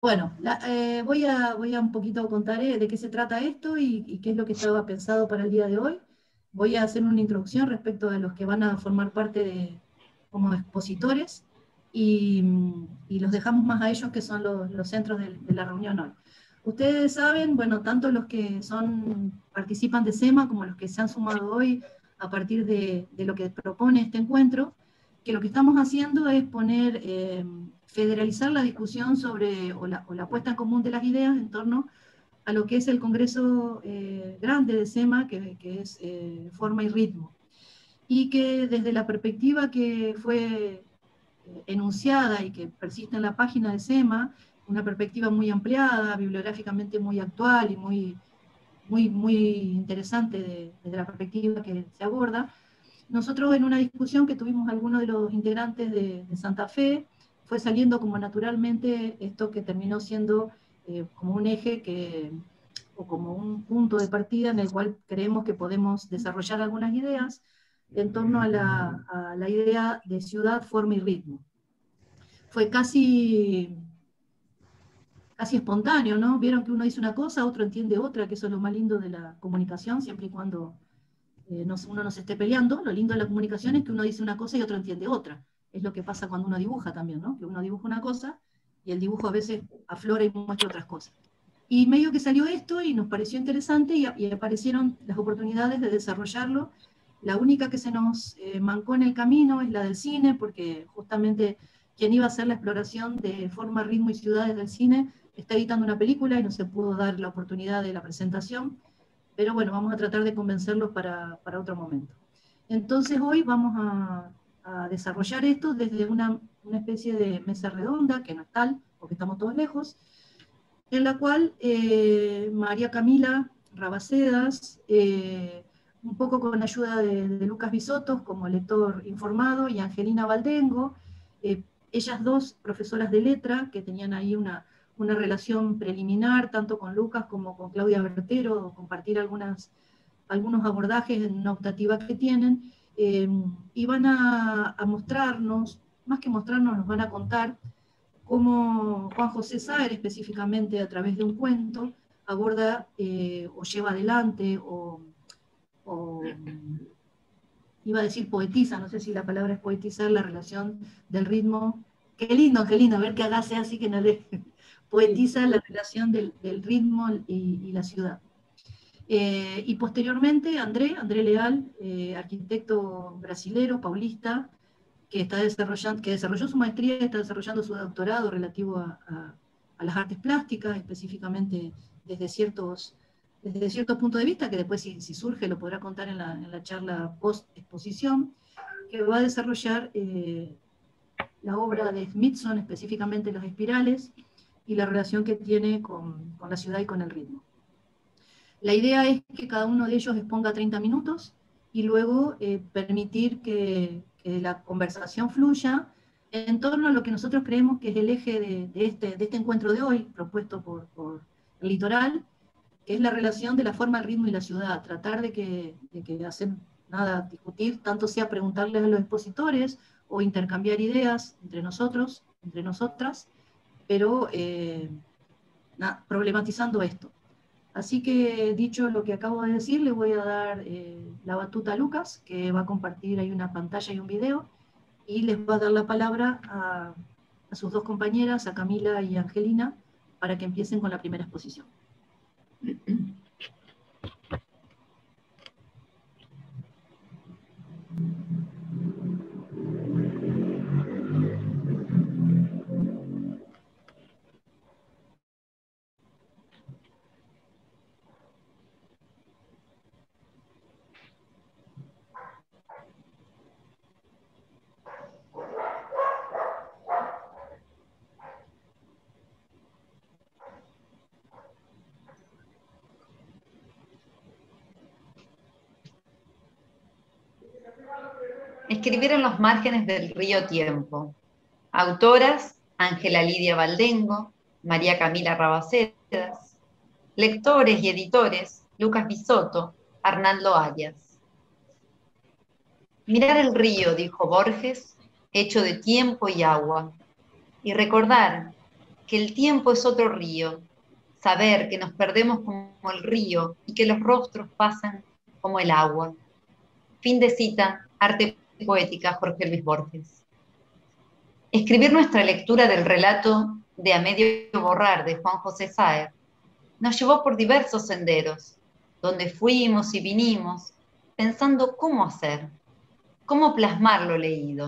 Bueno, voy a un poquito contar de qué se trata esto y qué es lo que estaba pensado para el día de hoy. Voy a hacer una introducción respecto de los que van a formar parte como expositores y los dejamos más a ellos que son los centros de la reunión hoy. Ustedes saben, bueno, tanto los que participan de SEMA como los que se han sumado hoy a partir de lo que propone este encuentro, que lo que estamos haciendo es federalizar la discusión o la puesta en común de las ideas en torno a lo que es el Congreso grande de SEMA, que es Forma y Ritmo, y que desde la perspectiva que fue enunciada y que persiste en la página de SEMA, una perspectiva muy ampliada, bibliográficamente muy actual y muy interesante desde la perspectiva que se aborda. Nosotros en una discusión que tuvimos algunos de los integrantes de Santa Fe, fue saliendo como naturalmente esto que terminó siendo como un eje o como un punto de partida en el cual creemos que podemos desarrollar algunas ideas en torno a la idea de ciudad, forma y ritmo. Fue casi espontáneo, ¿no? Vieron que uno dice una cosa, otro entiende otra, que eso es lo más lindo de la comunicación, siempre y cuando uno no se esté peleando. Lo lindo de la comunicación es que uno dice una cosa y otro entiende otra. Es lo que pasa cuando uno dibuja también, ¿no? Que uno dibuja una cosa y el dibujo a veces aflora y muestra otras cosas. Y medio que salió esto y nos pareció interesante y aparecieron las oportunidades de desarrollarlo. La única que se nos mancó en el camino es la del cine, porque justamente quien iba a hacer la exploración de forma, ritmo y ciudades del cine está editando una película y no se pudo dar la oportunidad de la presentación, pero bueno, vamos a tratar de convencerlos para otro momento. Entonces hoy vamos a desarrollar esto desde una especie de mesa redonda, que no es tal, porque estamos todos lejos, en la cual María Camila Rabacedas, un poco con ayuda de Lucas Bisotos como lector informado, y Angelina Valdengo, ellas dos profesoras de letra que tenían ahí una relación preliminar, tanto con Lucas como con Claudia Bertero, compartir algunos abordajes en una optativa que tienen, y van a mostrarnos, más que mostrarnos, nos van a contar cómo Juan José Saer, específicamente a través de un cuento, aborda o lleva adelante o iba a decir poetiza, no sé si la palabra es poetizar, la relación del ritmo. Qué lindo, Angelina, a ver que hágase así que no le poetiza la relación del ritmo y la ciudad. Y posteriormente André Leal, arquitecto brasilero, paulista, que desarrolló su maestría y está desarrollando su doctorado relativo a las artes plásticas, específicamente desde ciertos puntos de vista, que después si surge lo podrá contar en la charla post-exposición, que va a desarrollar la obra de Smithson, específicamente Los Espirales, y la relación que tiene con la ciudad y con el ritmo. La idea es que cada uno de ellos exponga 30 minutos y luego permitir que la conversación fluya en torno a lo que nosotros creemos que es el eje de este encuentro de hoy, propuesto por el Litoral, que es la relación de la forma, el ritmo y la ciudad. Tratar de que hacer nada, discutir, tanto sea preguntarles a los expositores o intercambiar ideas entre nosotros, entre nosotras, pero problematizando esto. Así que, dicho lo que acabo de decir, le voy a dar la batuta a Lucas, que va a compartir ahí una pantalla y un video, y les va a dar la palabra a sus dos compañeras, a Camila y a Angelina, para que empiecen con la primera exposición. Escribir en los márgenes del río Tiempo. Autoras: Ángela Lidia Valdengo, María Camila Rabacedas. Lectores y editores: Lucas Bisoto, Arnaldo Arias. Mirar el río, dijo Borges, hecho de tiempo y agua, y recordar que el tiempo es otro río, saber que nos perdemos como el río y que los rostros pasan como el agua. Fin de cita, Arte Poética, Jorge Luis Borges. Escribir nuestra lectura del relato de A medio borrar de Juan José Sáer nos llevó por diversos senderos, donde fuimos y vinimos, pensando cómo hacer, cómo plasmar lo leído.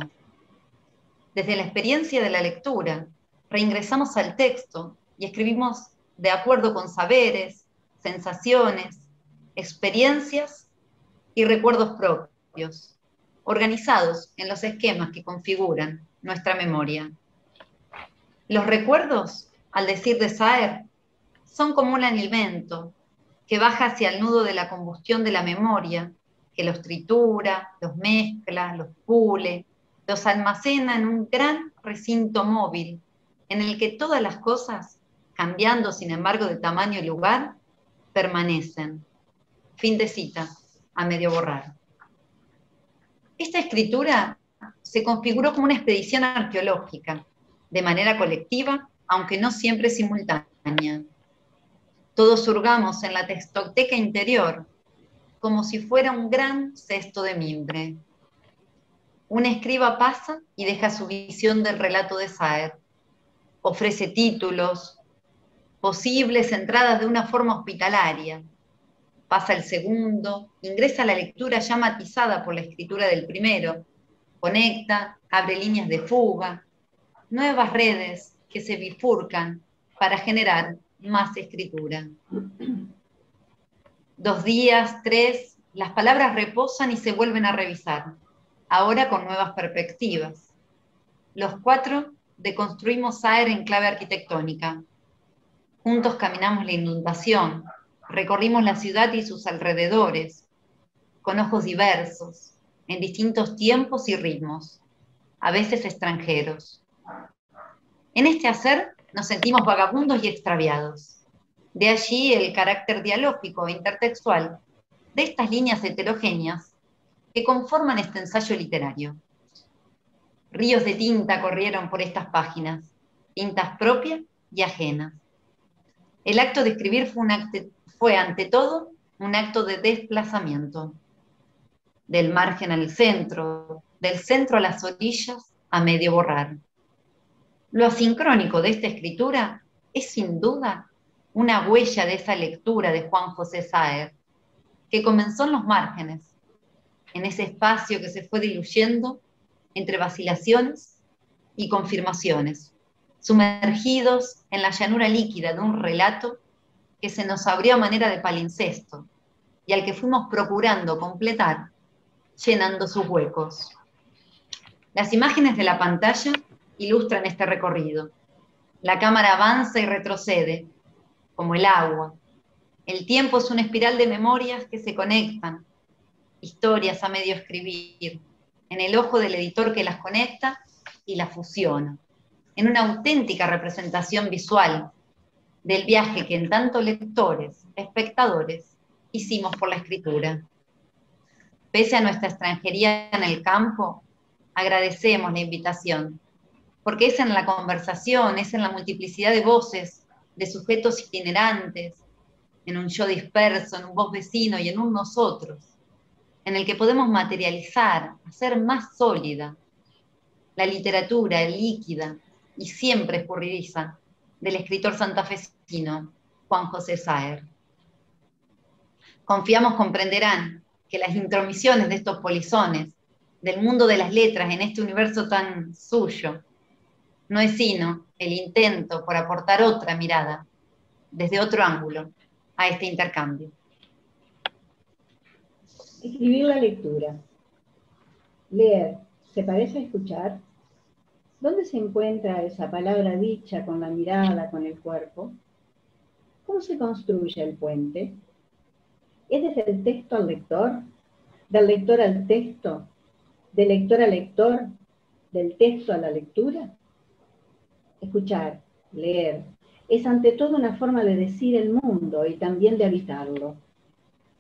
Desde la experiencia de la lectura, reingresamos al texto y escribimos de acuerdo con saberes, sensaciones, experiencias y recuerdos propios, organizados en los esquemas que configuran nuestra memoria. Los recuerdos, al decir de Sáer, son como un alimento que baja hacia el nudo de la combustión de la memoria, que los tritura, los mezcla, los pule, los almacena en un gran recinto móvil, en el que todas las cosas, cambiando sin embargo de tamaño y lugar, permanecen. Fin de cita, A medio borrar. Esta escritura se configuró como una expedición arqueológica, de manera colectiva, aunque no siempre simultánea. Todos hurgamos en la textoteca interior, como si fuera un gran cesto de mimbre. Un escriba pasa y deja su visión del relato de Sáer. Ofrece títulos, posibles entradas de una forma hospitalaria. Pasa el segundo, ingresa a la lectura ya matizada por la escritura del primero, conecta, abre líneas de fuga, nuevas redes que se bifurcan para generar más escritura. 2 días, 3, las palabras reposan y se vuelven a revisar, ahora con nuevas perspectivas. Los 4 deconstruimos Sáer en clave arquitectónica. Juntos caminamos la inundación, recorrimos la ciudad y sus alrededores, con ojos diversos, en distintos tiempos y ritmos, a veces extranjeros. En este hacer nos sentimos vagabundos y extraviados. De allí el carácter dialógico e intertextual de estas líneas heterogéneas que conforman este ensayo literario. Ríos de tinta corrieron por estas páginas, tintas propias y ajenas. El acto de escribir fue ante todo un acto de desplazamiento. Del margen al centro, del centro a las orillas, a medio borrar. Lo asincrónico de esta escritura es sin duda una huella de esa lectura de Juan José Sáer, que comenzó en los márgenes, en ese espacio que se fue diluyendo entre vacilaciones y confirmaciones, sumergidos en la llanura líquida de un relato que se nos abrió a manera de palincesto y al que fuimos procurando completar, llenando sus huecos. Las imágenes de la pantalla ilustran este recorrido. La cámara avanza y retrocede, como el agua. El tiempo es una espiral de memorias que se conectan, historias a medio escribir, en el ojo del editor que las conecta y las fusiona, en una auténtica representación visual del viaje que en tanto lectores, espectadores, hicimos por la escritura. Pese a nuestra extranjería en el campo, agradecemos la invitación, porque es en la conversación, es en la multiplicidad de voces, de sujetos itinerantes, en un yo disperso, en un vos vecino y en un nosotros, en el que podemos materializar, hacer más sólida la literatura líquida y siempre escurridiza del escritor santafesino Juan José Sáer. Confiamos comprenderán que las intromisiones de estos polizones, del mundo de las letras en este universo tan suyo, no es sino el intento por aportar otra mirada, desde otro ángulo, a este intercambio. Escribir la lectura. Leer, ¿se parece a escuchar? ¿Dónde se encuentra esa palabra dicha con la mirada, con el cuerpo? ¿Cómo se construye el puente? ¿Es desde el texto al lector? ¿Del lector al texto? ¿Del lector al lector? ¿Del texto a la lectura? Escuchar, leer, es ante todo una forma de decir el mundo y también de habitarlo.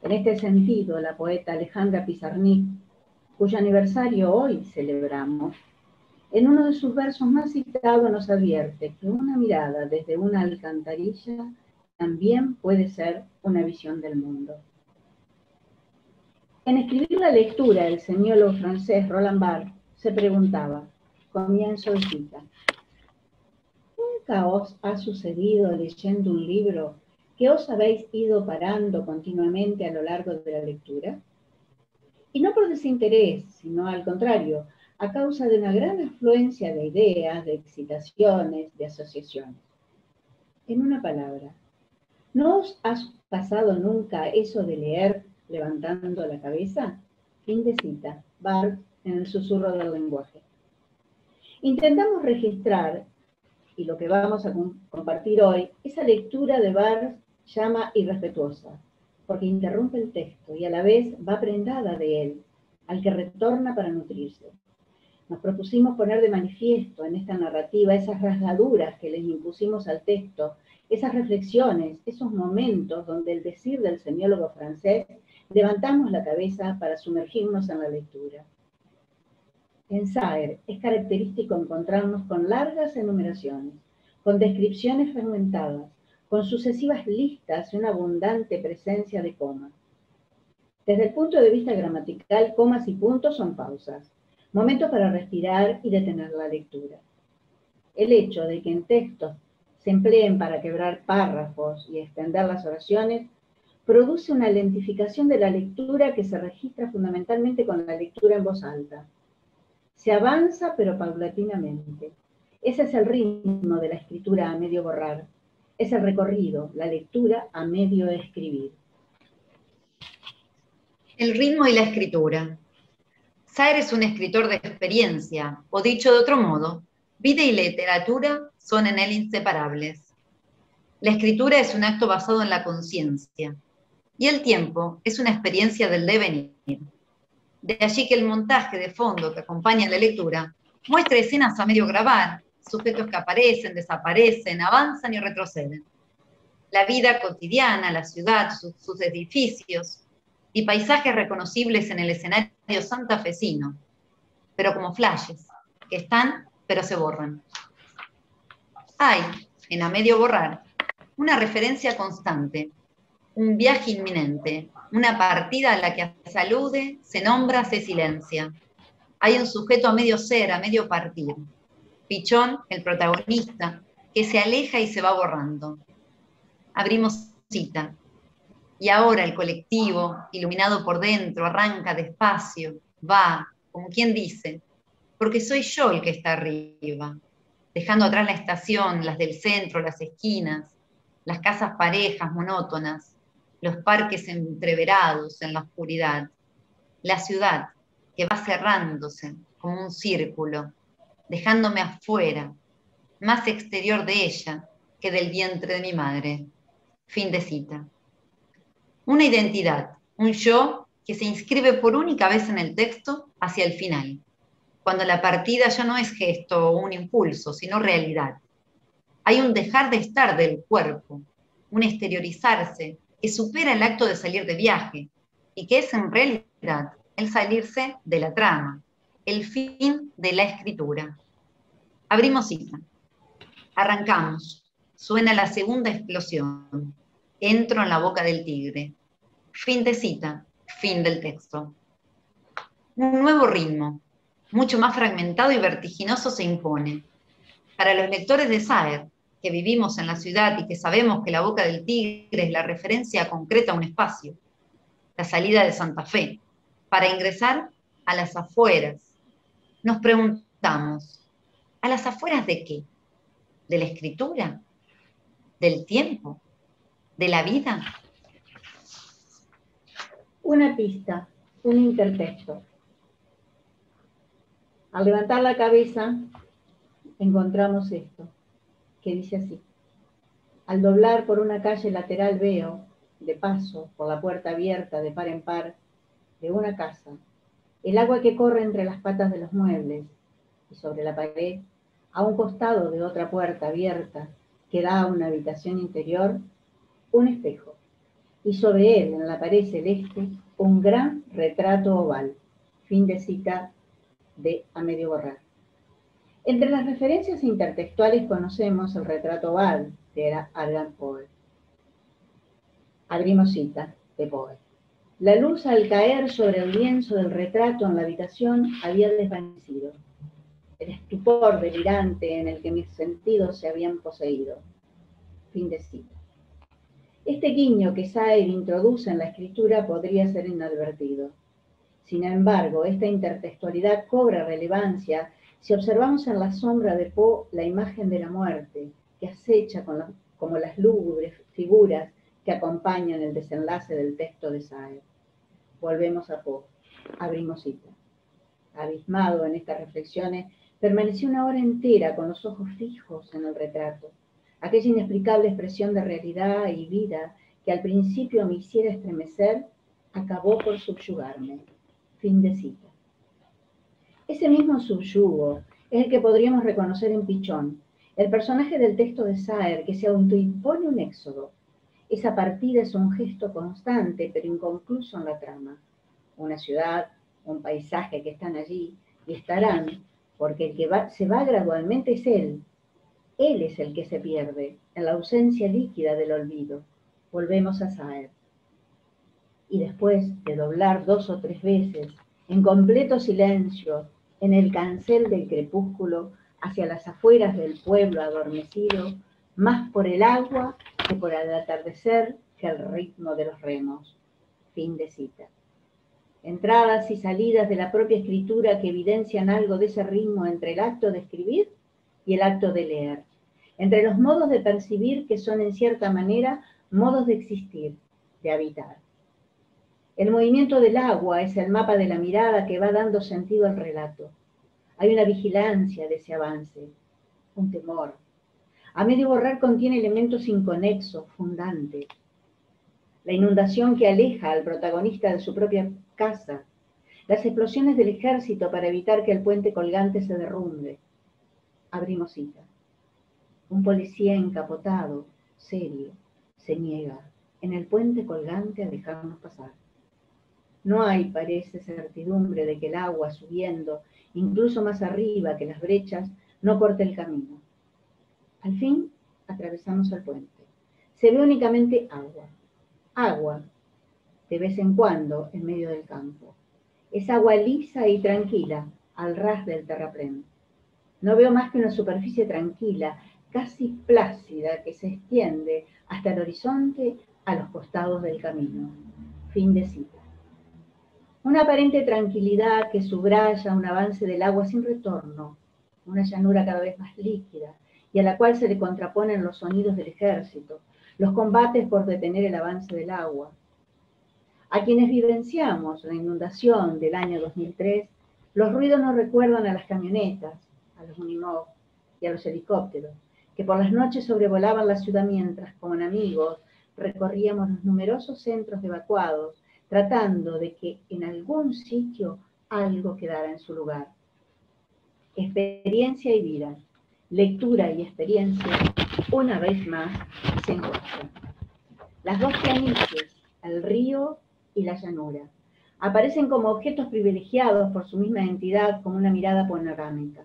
En este sentido, la poeta Alejandra Pizarnik, cuyo aniversario hoy celebramos, En uno de sus versos más citados nos advierte que una mirada desde una alcantarilla también puede ser una visión del mundo. En escribir la lectura, el semiólogo francés Roland Barthes se preguntaba, comienzo de cita, ¿nunca os ha sucedido leyendo un libro que os habéis ido parando continuamente a lo largo de la lectura? Y no por desinterés, sino al contrario, a causa de una gran afluencia de ideas, de excitaciones, de asociaciones. En una palabra, ¿no os ha pasado nunca eso de leer levantando la cabeza? Fin de cita, Barthes en El susurro del lenguaje. Intentamos registrar, y lo que vamos a compartir hoy, esa lectura de Barthes llama irrespetuosa, porque interrumpe el texto y a la vez va prendada de él, al que retorna para nutrirse. Nos propusimos poner de manifiesto en esta narrativa esas rasgaduras que les impusimos al texto, esas reflexiones, esos momentos donde el decir del semiólogo francés levantamos la cabeza para sumergirnos en la lectura. En Saer es característico encontrarnos con largas enumeraciones, con descripciones fragmentadas, con sucesivas listas y una abundante presencia de comas. Desde el punto de vista gramatical, comas y puntos son pausas, momentos para respirar y detener la lectura. El hecho de que en textos se empleen para quebrar párrafos y extender las oraciones produce una lentificación de la lectura que se registra fundamentalmente con la lectura en voz alta. Se avanza pero paulatinamente. Ese es el ritmo de la escritura a medio borrar. Es el recorrido, la lectura a medio escribir. El ritmo y la escritura. Saer es un escritor de experiencia, o dicho de otro modo, vida y literatura son en él inseparables. La escritura es un acto basado en la conciencia, y el tiempo es una experiencia del devenir. De allí que el montaje de fondo que acompaña la lectura muestra escenas a medio grabar, sujetos que aparecen, desaparecen, avanzan y retroceden. La vida cotidiana, la ciudad, sus edificios, y paisajes reconocibles en el escenario santafesino, pero como flashes, que están, pero se borran. Hay, en A medio borrar, una referencia constante, un viaje inminente, una partida a la que se alude, se nombra, se silencia. Hay un sujeto a medio ser, a medio partir. Pichón, el protagonista, que se aleja y se va borrando. Abrimos cita. Y ahora el colectivo, iluminado por dentro, arranca despacio, va, como quien dice, porque soy yo el que está arriba, dejando atrás la estación, las del centro, las esquinas, las casas parejas, monótonas, los parques entreverados en la oscuridad, la ciudad que va cerrándose como un círculo, dejándome afuera, más exterior de ella que del vientre de mi madre. Fin de cita. Una identidad, un yo que se inscribe por única vez en el texto hacia el final, cuando la partida ya no es gesto o un impulso, sino realidad. Hay un dejar de estar del cuerpo, un exteriorizarse que supera el acto de salir de viaje y que es en realidad el salirse de la trama, el fin de la escritura. Abrimos cita. Arrancamos. Suena la segunda explosión. Entro en la boca del tigre. Fin de cita, fin del texto. Un nuevo ritmo, mucho más fragmentado y vertiginoso, se impone. Para los lectores de Saer, que vivimos en la ciudad y que sabemos que la boca del tigre es la referencia concreta a un espacio, la salida de Santa Fe, para ingresar a las afueras, nos preguntamos, ¿a las afueras de qué? ¿De la escritura? ¿Del tiempo? ¿De la vida? Una pista, un intertexto. Al levantar la cabeza, encontramos esto, que dice así. Al doblar por una calle lateral veo, de paso, por la puerta abierta de par en par, de una casa, el agua que corre entre las patas de los muebles, y sobre la pared, a un costado de otra puerta abierta que da a una habitación interior, un espejo, y sobre él, en la pared celeste, un gran retrato oval. Fin de cita de A medio borrar. Entre las referencias intertextuales conocemos el retrato oval de Edgar Poe. Abrimos cita de Poe. La luz al caer sobre el lienzo del retrato en la habitación había desvanecido. El estupor delirante en el que mis sentidos se habían poseído. Fin de cita. Este guiño que Saer introduce en la escritura podría ser inadvertido. Sin embargo, esta intertextualidad cobra relevancia si observamos en la sombra de Poe la imagen de la muerte, que acecha como las lúgubres figuras que acompañan el desenlace del texto de Saer. Volvemos a Poe. Abrimos cita. Abismado en estas reflexiones, permanecí una hora entera con los ojos fijos en el retrato. Aquella inexplicable expresión de realidad y vida que al principio me hiciera estremecer, acabó por subyugarme. Fin de cita. Ese mismo subyugo es el que podríamos reconocer en Pichón, el personaje del texto de Saer que se autoimpone un éxodo. Esa partida es un gesto constante pero inconcluso en la trama. Una ciudad, un paisaje que están allí y estarán, porque el que se va gradualmente es él. Él es el que se pierde, en la ausencia líquida del olvido. Volvemos a Saer. Y después de doblar 2 o 3 veces, en completo silencio, en el cancel del crepúsculo, hacia las afueras del pueblo adormecido, más por el agua que por el atardecer que el ritmo de los remos. Fin de cita. Entradas y salidas de la propia escritura que evidencian algo de ese ritmo entre el acto de escribir y el acto de leer, entre los modos de percibir que son en cierta manera modos de existir, de habitar. El movimiento del agua es el mapa de la mirada que va dando sentido al relato. Hay una vigilancia de ese avance, un temor. A medio borrar contiene elementos inconexos, fundantes. La inundación que aleja al protagonista de su propia casa, las explosiones del ejército para evitar que el puente colgante se derrumbe. Abrimos cita. Un policía encapotado, serio, se niega en el puente colgante a dejarnos pasar. No hay, parece, certidumbre de que el agua subiendo, incluso más arriba que las brechas, no corte el camino. Al fin, atravesamos el puente. Se ve únicamente agua. Agua, de vez en cuando, en medio del campo. Es agua lisa y tranquila, al ras del terraplén. No veo más que una superficie tranquila, casi plácida, que se extiende hasta el horizonte a los costados del camino. Fin de cita. Una aparente tranquilidad que subraya un avance del agua sin retorno, una llanura cada vez más líquida, y a la cual se le contraponen los sonidos del ejército, los combates por detener el avance del agua. A quienes vivenciamos la inundación del año 2003, los ruidos nos recuerdan a las camionetas, a los Unimog y a los helicópteros, que por las noches sobrevolaban la ciudad mientras, con amigos, recorríamos los numerosos centros evacuados, tratando de que en algún sitio algo quedara en su lugar. Experiencia y vida, lectura y experiencia, una vez más, se encuentran. Las dos planicies, el río y la llanura, aparecen como objetos privilegiados por su misma entidad, como una mirada panorámica.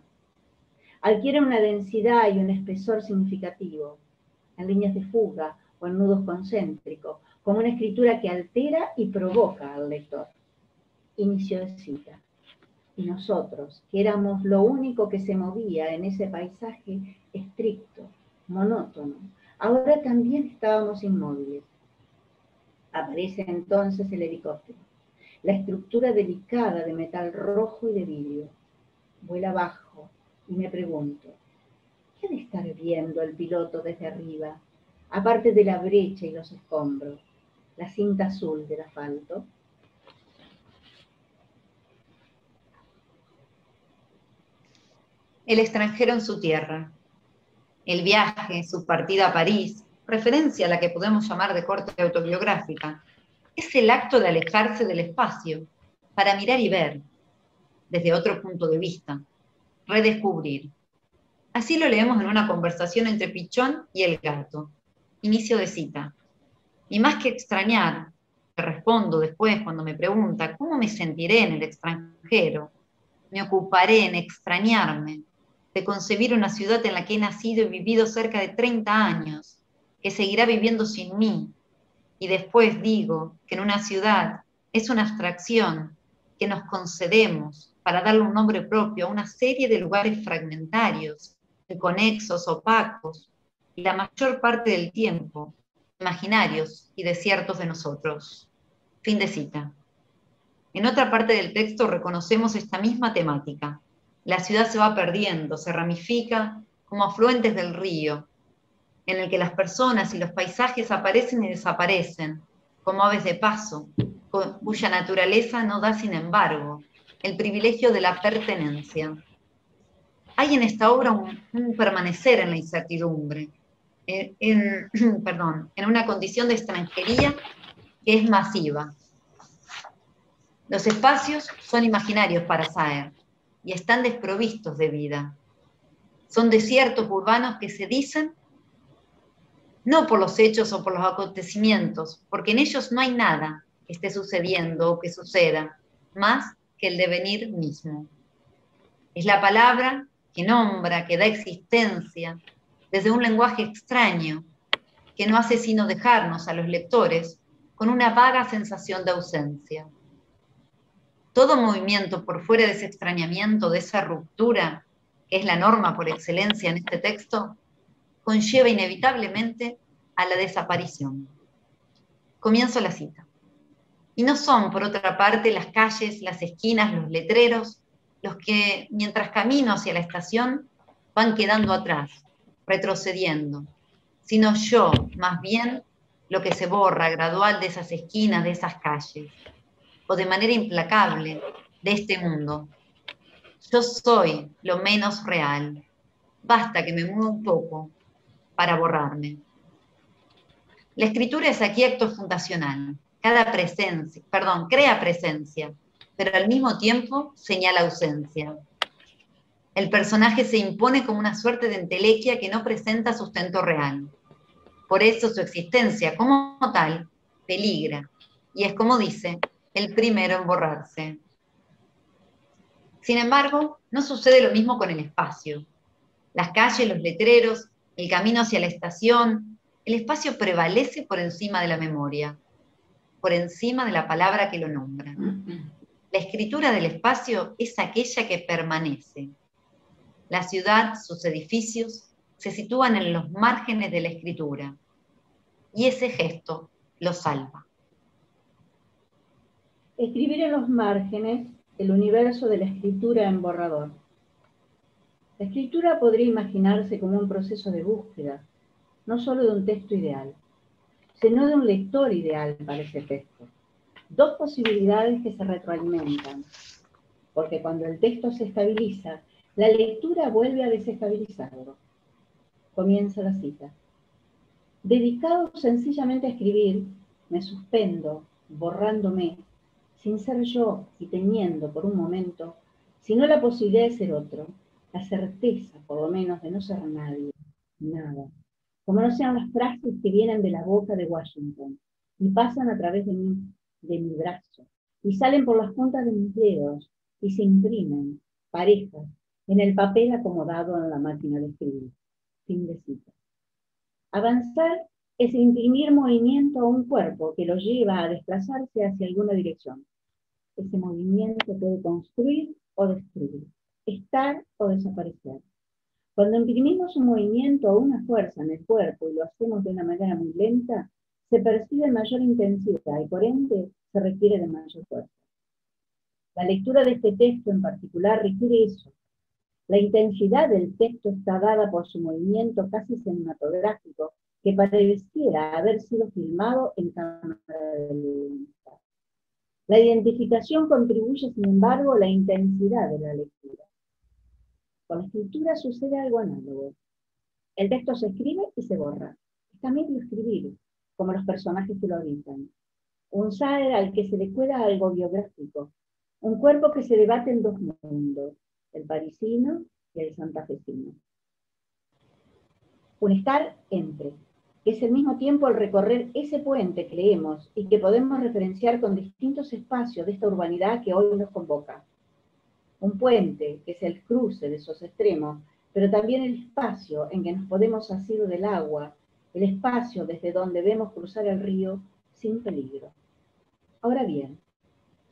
Adquieren una densidad y un espesor significativo, en líneas de fuga o en nudos concéntricos, como una escritura que altera y provoca al lector. Inicio de cita. Y nosotros, que éramos lo único que se movía en ese paisaje estricto, monótono, ahora también estábamos inmóviles. Aparece entonces el helicóptero, la estructura delicada de metal rojo y de vidrio. Vuela abajo y me pregunto, ¿qué ha de estar viendo el piloto desde arriba, aparte de la brecha y los escombros, la cinta azul del asfalto? El extranjero en su tierra. El viaje, su partida a París, referencia a la que podemos llamar de corte autobiográfica, es el acto de alejarse del espacio para mirar y ver, desde otro punto de vista, redescubrir. Así lo leemos en una conversación entre Pichón y el gato. Inicio de cita. Y más que extrañar, que respondo después cuando me pregunta cómo me sentiré en el extranjero, me ocuparé en extrañarme, de concebir una ciudad en la que he nacido y vivido cerca de 30 años, que seguirá viviendo sin mí. Y después digo que en una ciudad es una abstracción que nos concedemos para darle un nombre propio a una serie de lugares fragmentarios, inconexos, opacos, y la mayor parte del tiempo, imaginarios y desiertos de nosotros. Fin de cita. En otra parte del texto reconocemos esta misma temática. La ciudad se va perdiendo, se ramifica como afluentes del río, en el que las personas y los paisajes aparecen y desaparecen, como aves de paso, cuya naturaleza no da, sin embargo, el privilegio de la pertenencia. Hay en esta obra un permanecer en la incertidumbre, en una condición de extranjería que es masiva. Los espacios son imaginarios para Saer y están desprovistos de vida. Son desiertos urbanos que se dicen no por los hechos o por los acontecimientos, porque en ellos no hay nada que esté sucediendo o que suceda, más que el devenir mismo. Es la palabra que nombra, que da existencia, desde un lenguaje extraño, que no hace sino dejarnos a los lectores con una vaga sensación de ausencia. Todo movimiento por fuera de ese extrañamiento, de esa ruptura, que es la norma por excelencia en este texto, conlleva inevitablemente a la desaparición. Comienzo la cita. Y no son, por otra parte, las calles, las esquinas, los letreros, los que, mientras camino hacia la estación, van quedando atrás, retrocediendo, sino yo, más bien, lo que se borra gradual de esas esquinas, de esas calles, o de manera implacable de este mundo. Yo soy lo menos real. Basta que me mueva un poco para borrarme. La escritura es aquí acto fundacional. Crea presencia, pero al mismo tiempo señala ausencia. El personaje se impone como una suerte de entelequia que no presenta sustento real. Por eso su existencia como tal peligra, y es, como dice, el primero en borrarse. Sin embargo, no sucede lo mismo con el espacio. Las calles, los letreros, el camino hacia la estación, el espacio prevalece por encima de la memoria, por encima de la palabra que lo nombra. La escritura del espacio es aquella que permanece. La ciudad, sus edificios, se sitúan en los márgenes de la escritura, y ese gesto lo salva. Escribir en los márgenes el universo de la escritura en borrador. La escritura podría imaginarse como un proceso de búsqueda, no solo de un texto ideal, sino de un lector ideal para ese texto. Dos posibilidades que se retroalimentan, porque cuando el texto se estabiliza, la lectura vuelve a desestabilizarlo. Comienza la cita. Dedicado sencillamente a escribir, me suspendo, borrándome, sin ser yo y teniendo por un momento, sino la posibilidad de ser otro, la certeza, por lo menos, de no ser nadie, nada. Como no sean las frases que vienen de la boca de Washington y pasan a través de mi brazo, y salen por las puntas de mis dedos y se imprimen, parejas, en el papel acomodado en la máquina de escribir. Fin de cita. Avanzar es imprimir movimiento a un cuerpo que lo lleva a desplazarse hacia alguna dirección. Ese movimiento puede construir o destruir, estar o desaparecer. Cuando imprimimos un movimiento o una fuerza en el cuerpo y lo hacemos de una manera muy lenta, se percibe mayor intensidad y por ende se requiere de mayor fuerza. La lectura de este texto en particular requiere eso. La intensidad del texto está dada por su movimiento casi cinematográfico que pareciera haber sido filmado en cámara lenta. La identificación contribuye, sin embargo, a la intensidad de la lectura. Con la escritura sucede algo análogo. El texto se escribe y se borra. Es también lo escribir, como los personajes que lo habitan. Un Saer al que se le cuela algo biográfico. Un cuerpo que se debate en dos mundos, el parisino y el santafesino. Un estar entre, que es al mismo tiempo el recorrer ese puente que leemos y que podemos referenciar con distintos espacios de esta urbanidad que hoy nos convoca. Un puente, que es el cruce de esos extremos, pero también el espacio en que nos podemos asir del agua, el espacio desde donde vemos cruzar el río sin peligro. Ahora bien,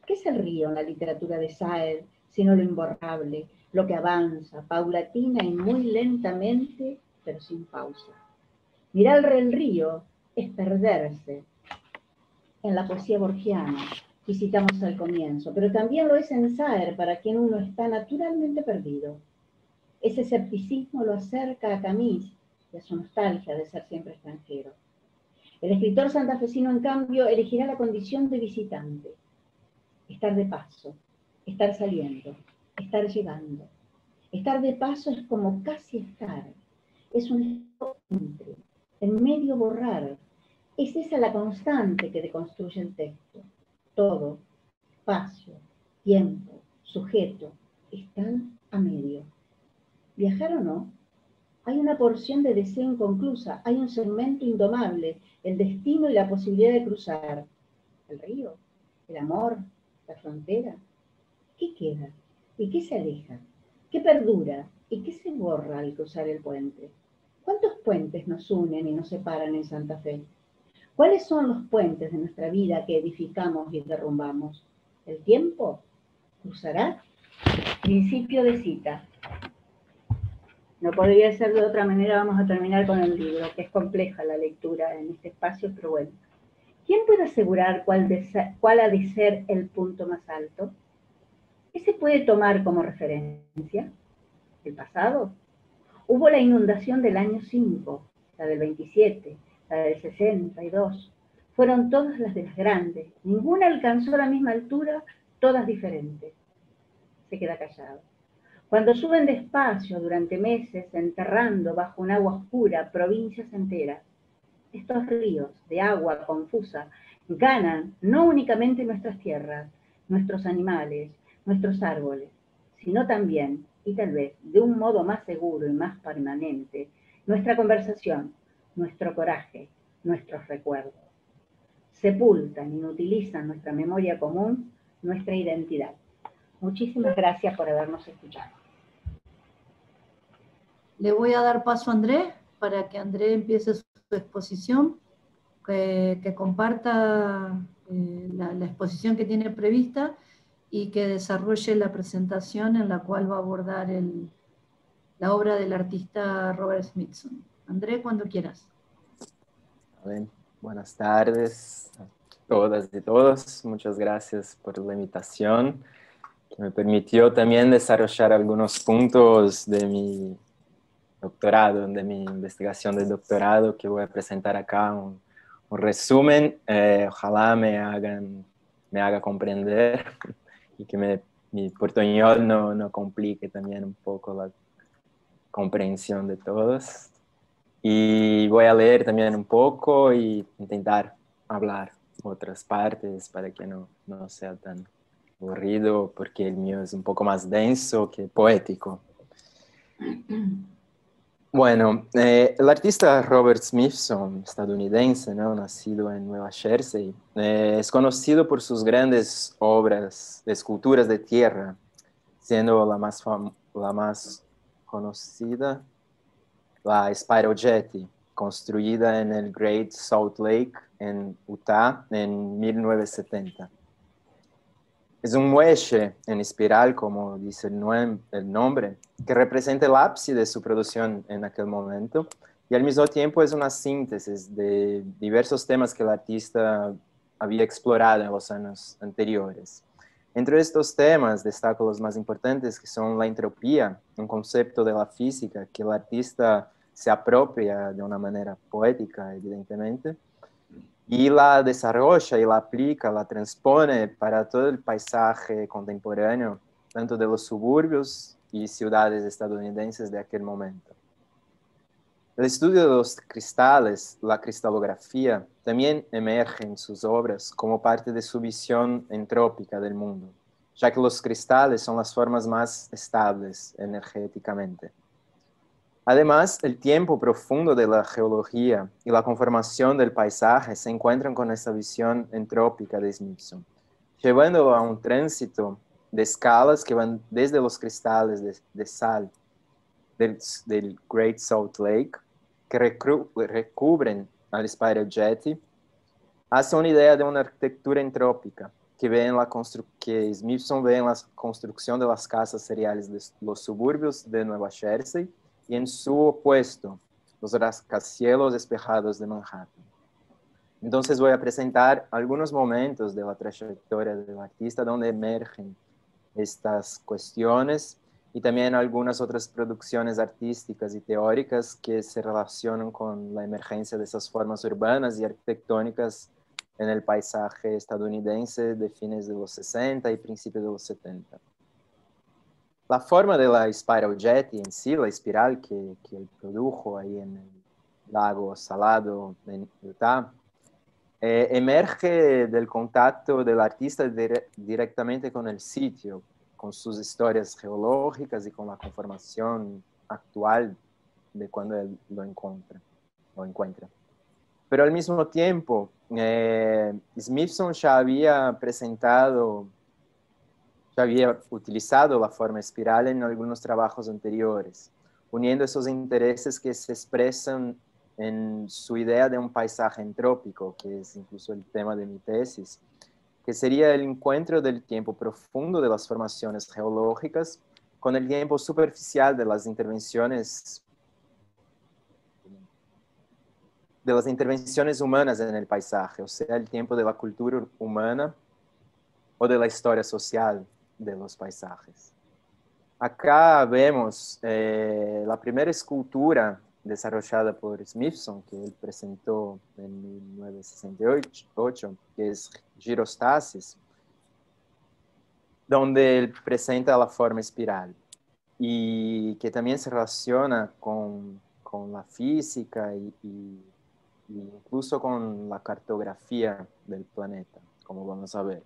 ¿qué es el río en la literatura de Saed, sino lo imborrable, lo que avanza, paulatina y muy lentamente, pero sin pausa? Mirar el río es perderse en la poesía borgiana, que citamos al comienzo, pero también lo es en Saer, para quien uno está naturalmente perdido. Ese escepticismo lo acerca a Camus y a su nostalgia de ser siempre extranjero. El escritor santafesino, en cambio, elegirá la condición de visitante, estar de paso, estar saliendo, estar llegando. Estar de paso es como casi estar, es un estado entre, en medio borrar. Es esa la constante que deconstruye el texto. Todo, espacio, tiempo, sujeto, están a medio. ¿Viajar o no? Hay una porción de deseo inconclusa, hay un segmento indomable, el destino y la posibilidad de cruzar. El río, el amor, la frontera. ¿Qué queda? ¿Y qué se aleja? ¿Qué perdura? ¿Y qué se borra al cruzar el puente? ¿Cuántos puentes nos unen y nos separan en Santa Fe? ¿Cuáles son los puentes de nuestra vida que edificamos y derrumbamos? ¿El tiempo? ¿Cruzará? Principio de cita. No podría ser de otra manera, vamos a terminar con el libro, que es compleja la lectura en este espacio, pero bueno. ¿Quién puede asegurar cuál ha de ser el punto más alto? ¿Qué se puede tomar como referencia? ¿El pasado? Hubo la inundación del año 5, la del 27, la del 62. Fueron todas las de las grandes. Ninguna alcanzó la misma altura, todas diferentes. Se queda callado. Cuando suben despacio durante meses, enterrando bajo un agua oscura provincias enteras, estos ríos de agua confusa ganan no únicamente nuestras tierras, nuestros animales, nuestros árboles, sino también, y tal vez de un modo más seguro y más permanente, nuestra conversación, nuestro coraje, nuestros recuerdos. Sepultan, inutilizan nuestra memoria común, nuestra identidad. Muchísimas gracias por habernos escuchado. Le voy a dar paso a Andrés para que Andrés empiece su exposición, que comparta la exposición que tiene prevista y que desarrolle la presentación en la cual va a abordar la obra del artista Robert Smithson. Andrés, cuando quieras. Bien. Buenas tardes a todas y todos. Muchas gracias por la invitación, que me permitió también desarrollar algunos puntos de mi doctorado, de mi investigación de doctorado, que voy a presentar acá un resumen. Ojalá me haga comprender y que mi portuñol no complique también un poco la comprensión de todos. Y voy a leer también un poco y intentar hablar otras partes para que no sea tan aburrido, porque el mío es un poco más denso que poético. Bueno, el artista Robert Smithson, estadounidense, ¿no?, nacido en Nueva Jersey, es conocido por sus grandes obras de esculturas de tierra, siendo la más conocida la Spiral Jetty, construida en el Great Salt Lake en Utah en 1970. Es un muelle en espiral, como dice el nombre, que representa el ápice de su producción en aquel momento, y al mismo tiempo es una síntesis de diversos temas que el artista había explorado en los años anteriores. Entre estos temas destaco los más importantes, que son la entropía, un concepto de la física que el artista se apropia de una manera poética, evidentemente, y la desarrolla y la aplica, la transpone para todo el paisaje contemporáneo, tanto de los suburbios y ciudades estadounidenses de aquel momento. El estudio de los cristales, la cristalografía, también emerge en sus obras como parte de su visión entrópica del mundo, ya que los cristales son las formas más estables energéticamente. Además, el tiempo profundo de la geología y la conformación del paisaje se encuentran con esta visión entrópica de Smithson, llevándolo a un tránsito de escalas que van desde los cristales de sal del Great Salt Lake, que recubren al Spiral Jetty, hace una idea de una arquitectura entrópica que Smithson ve en la construcción de las casas seriales de los suburbios de Nueva Jersey y en su opuesto, los rascacielos despejados de Manhattan. Entonces voy a presentar algunos momentos de la trayectoria del artista donde emergen estas cuestiones y también algunas otras producciones artísticas y teóricas que se relacionan con la emergencia de esas formas urbanas y arquitectónicas en el paisaje estadounidense de fines de los 60 y principios de los 70. La forma de la Spiral Jetty en sí, la espiral que él produjo ahí en el lago Salado en Utah, emerge del contacto del artista directamente con el sitio, con sus historias geológicas y con la conformación actual de cuando él lo encuentra. Pero al mismo tiempo, Smithson ya había utilizado la forma espiral en algunos trabajos anteriores, uniendo esos intereses que se expresan en su idea de un paisaje entrópico, que es incluso el tema de mi tesis, que sería el encuentro del tiempo profundo de las formaciones geológicas con el tiempo superficial de las intervenciones humanas en el paisaje, o sea, el tiempo de la cultura humana o de la historia social de los paisajes. Acá vemos la primera escultura desarrollada por Smithson, que él presentó en 1968, que es Girostasis, donde él presenta la forma espiral y que también se relaciona con la física y incluso con la cartografía del planeta, como vamos a ver.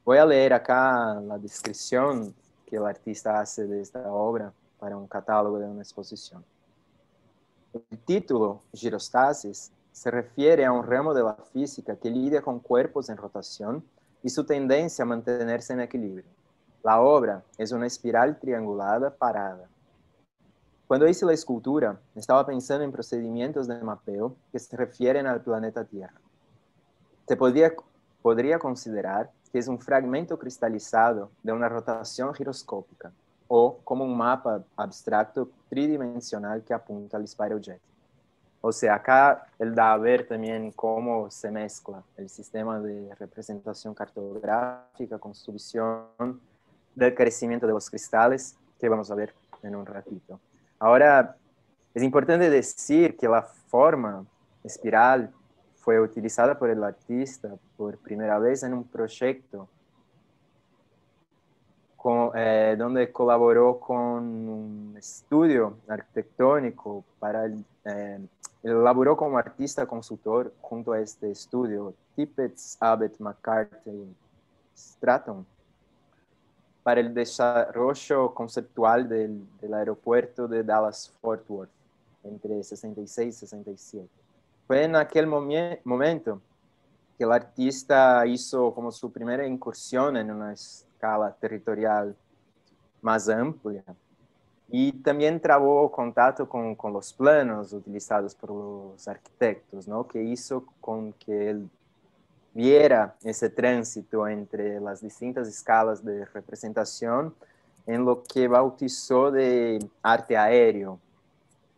Voy a leer acá la descripción que el artista hace de esta obra para un catálogo de una exposición. El título, Girostasis, se refiere a un ramo de la física que lidia con cuerpos en rotación y su tendencia a mantenerse en equilibrio. La obra es una espiral triangulada parada. Cuando hice la escultura, estaba pensando en procedimientos de mapeo que se refieren al planeta Tierra. Se podría considerar que es un fragmento cristalizado de una rotación giroscópica o como un mapa abstracto tridimensional que apunta al Spiral Jetty. O sea, acá él da a ver también cómo se mezcla el sistema de representación cartográfica con su visión del crecimiento de los cristales, que vamos a ver en un ratito. Ahora, es importante decir que la forma espiral fue utilizada por el artista por primera vez en un proyecto donde colaboró con un estudio arquitectónico elaboró como artista consultor junto a este estudio, Tippett, Abbott, McCarthy, Stratton, para el desarrollo conceptual del aeropuerto de Dallas-Fort Worth entre 66 y 67. Fue en aquel momento que el artista hizo como su primera incursión en una escala territorial más amplia y también trabó contacto con los planos utilizados por los arquitectos, ¿no? Que hizo con que él viera ese tránsito entre las distintas escalas de representación en lo que bautizó de arte aéreo.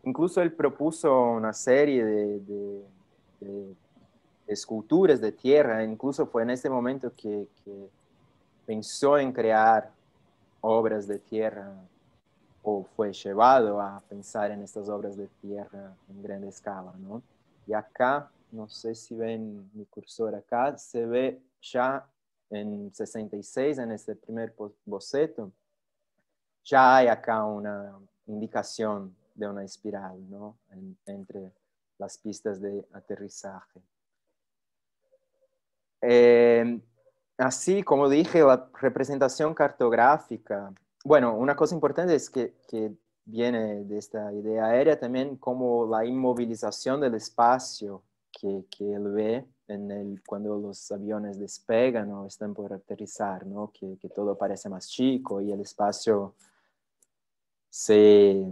Incluso él propuso una serie de esculturas de tierra, incluso fue en este momento que pensó en crear obras de tierra o fue llevado a pensar en estas obras de tierra en gran escala, ¿no? Y acá, no sé si ven mi cursor acá, se ve ya en 66, en este primer boceto, ya hay acá una indicación de una espiral, ¿no? Entre las pistas de aterrizaje. Así como dije, la representación cartográfica, bueno, una cosa importante es que viene de esta idea aérea también como la inmovilización del espacio que él ve cuando los aviones despegan o están por aterrizar, ¿no? Que todo parece más chico y el espacio se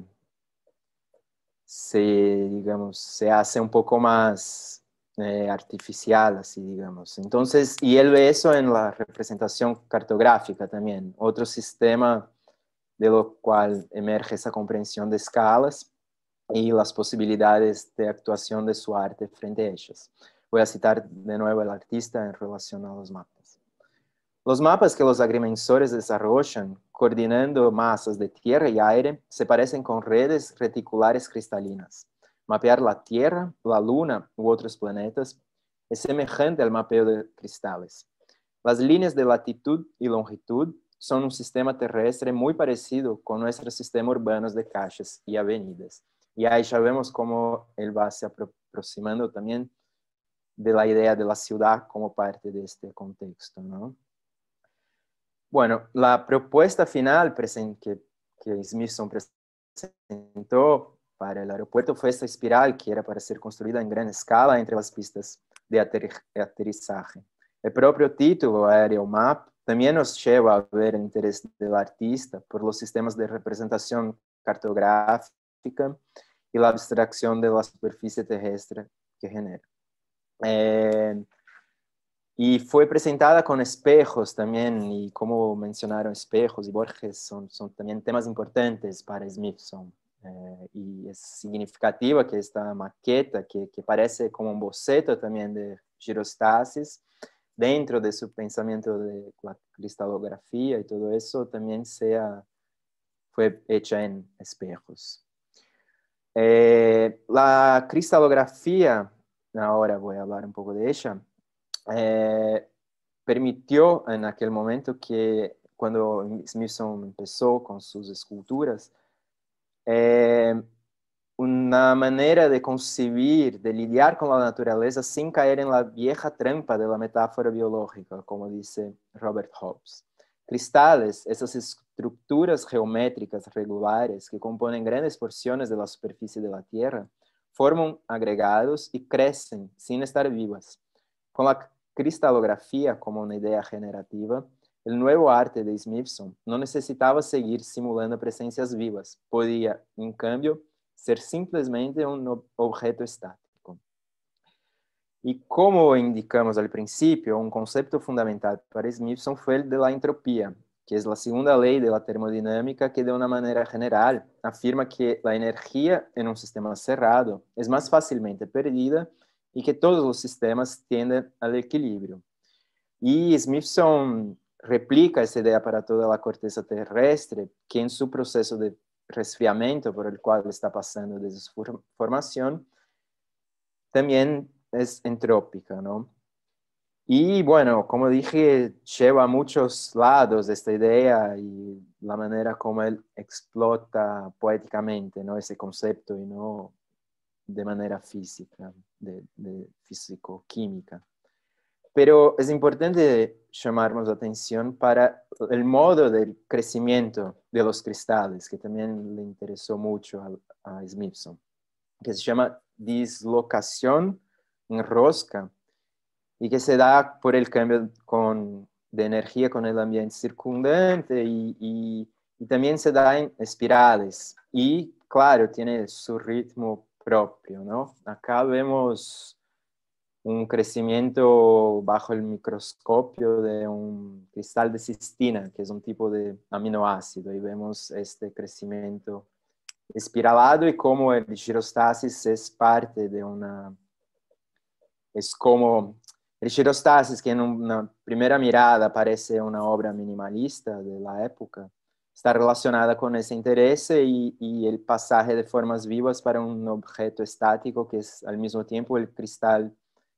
digamos, se hace un poco más artificial, así digamos. Entonces, y él ve eso en la representación cartográfica también, otro sistema de lo cual emerge esa comprensión de escalas y las posibilidades de actuación de su arte frente a ellas. Voy a citar de nuevo al artista en relación a los mapas. Los mapas que los agrimensores desarrollan, coordinando masas de tierra y aire, se parecen con redes reticulares cristalinas. Mapear la Tierra, la Luna u otros planetas es semejante al mapeo de cristales. Las líneas de latitud y longitud son un sistema terrestre muy parecido con nuestro sistema urbano de calles y avenidas. Y ahí ya vemos cómo él va se aproximando también de la idea de la ciudad como parte de este contexto, ¿no? Bueno, la propuesta final que Smithson presentó para el aeropuerto fue esta espiral que era para ser construida en gran escala entre las pistas de aterrizaje. El propio título, Aeromap, también nos lleva a ver el interés del artista por los sistemas de representación cartográfica y la abstracción de la superficie terrestre que genera. Y fue presentada con espejos también, y como mencionaron espejos y Borges, son también temas importantes para Smithson. Y es significativa que esta maqueta, que parece como un boceto también de girostasis, dentro de su pensamiento de la cristalografía y todo eso, también fue hecha en espejos. La cristalografía, ahora voy a hablar un poco de ella, permitió en aquel momento que cuando Smithson empezó con sus esculturas, una manera de concebir, de lidiar con la naturaleza sin caer en la vieja trampa de la metáfora biológica, como dice Robert Hobbes. Cristales, esas estructuras geométricas regulares que componen grandes porciones de la superficie de la Tierra, forman agregados y crecen sin estar vivas. Con la cristalografía como una idea generativa, el nuevo arte de Smithson no necesitaba seguir simulando presencias vivas, podía, en cambio, ser simplesmente un objeto estático. Y como indicamos al principio, un concepto fundamental para Smithson fue el de la entropía, que es la segunda ley de la termodinámica que de una manera general afirma que la energía en un sistema cerrado es más fácilmente perdida y que todos los sistemas tienden al equilibrio. Y Smithson replica esa idea para toda la corteza terrestre, que en su proceso de resfriamiento por el cual está pasando desde su formación, también es entrópica, ¿no? Y bueno, como dije, lleva a muchos lados esta idea y la manera como él explota poéticamente, ¿no? Ese concepto y no de manera física, de físico-química. Pero es importante llamarnos la atención para el modo del crecimiento de los cristales, que también le interesó mucho a Smithson, que se llama dislocación en rosca y que se da por el cambio de energía con el ambiente circundante y también se da en espirales. Y claro, tiene su ritmo propio, ¿no? Acá vemos un crecimiento bajo el microscopio de un cristal de cistina, que es un tipo de aminoácido, y vemos este crecimiento espiralado y como el girostasis es parte de es como el girostasis, que en una primera mirada parece una obra minimalista de la época, está relacionada con ese interés y el pasaje de formas vivas para un objeto estático que es al mismo tiempo el cristal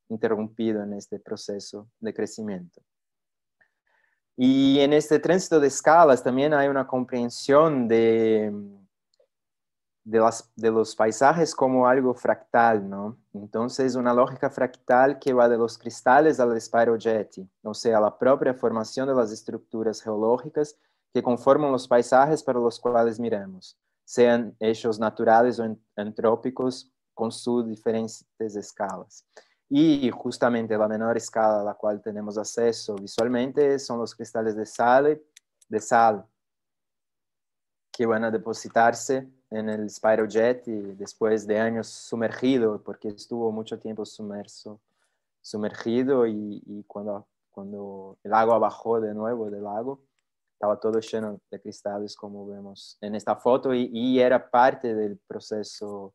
interrumpido en este proceso de crecimiento. Y en este tránsito de escalas también hay una comprensión de los paisajes como algo fractal, ¿no? Entonces, una lógica fractal que va de los cristales al spirojetty, o sea, la propia formación de las estructuras geológicas que conforman los paisajes para los cuales miramos, sean hechos naturales o entrópicos con sus diferentes escalas. Y justamente la menor escala a la cual tenemos acceso visualmente son los cristales de sal que van a depositarse en el Spiral Jet y después de años sumergido, porque estuvo mucho tiempo sumergido y cuando el agua bajó de nuevo del lago, estaba todo lleno de cristales como vemos en esta foto y era parte del proceso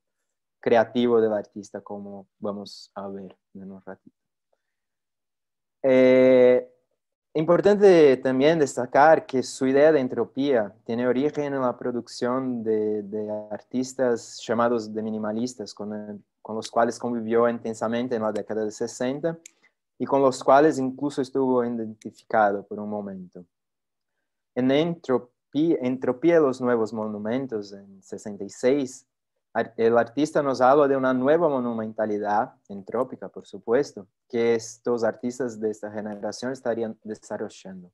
creativo del artista como vamos a ver en un ratito. Importante también destacar que su idea de entropía tiene origen en la producción de artistas llamados de minimalistas, con los cuales convivió intensamente en la década de 60 y con los cuales incluso estuvo identificado por un momento. En Entropía de los Nuevos Monumentos, en 66, el artista nos habla de una nueva monumentalidad entrópica, por supuesto, que estos artistas de esta generación estarían desarrollando.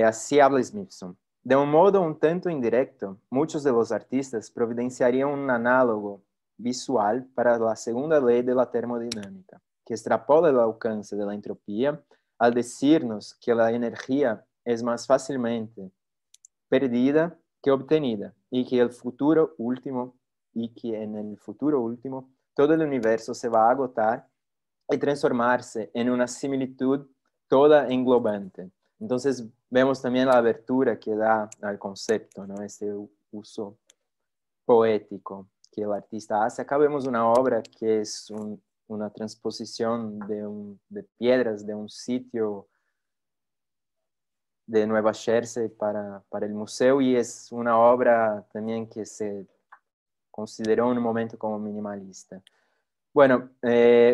Así habla Smithson. De un modo un tanto indirecto, muchos de los artistas providenciarían un análogo visual para la segunda ley de la termodinámica, que extrapola el alcance de la entropía al decirnos que la energía es más fácilmente perdida que obtenida y que en el futuro último todo el universo se va a agotar y transformarse en una similitud toda englobante. Entonces vemos también la abertura que da al concepto, ¿no? Este uso poético que el artista hace. Acá vemos una obra que es una transposición de piedras de un sitio de Nueva Jersey para el museo y es una obra también que se consideró en un momento como minimalista. Bueno,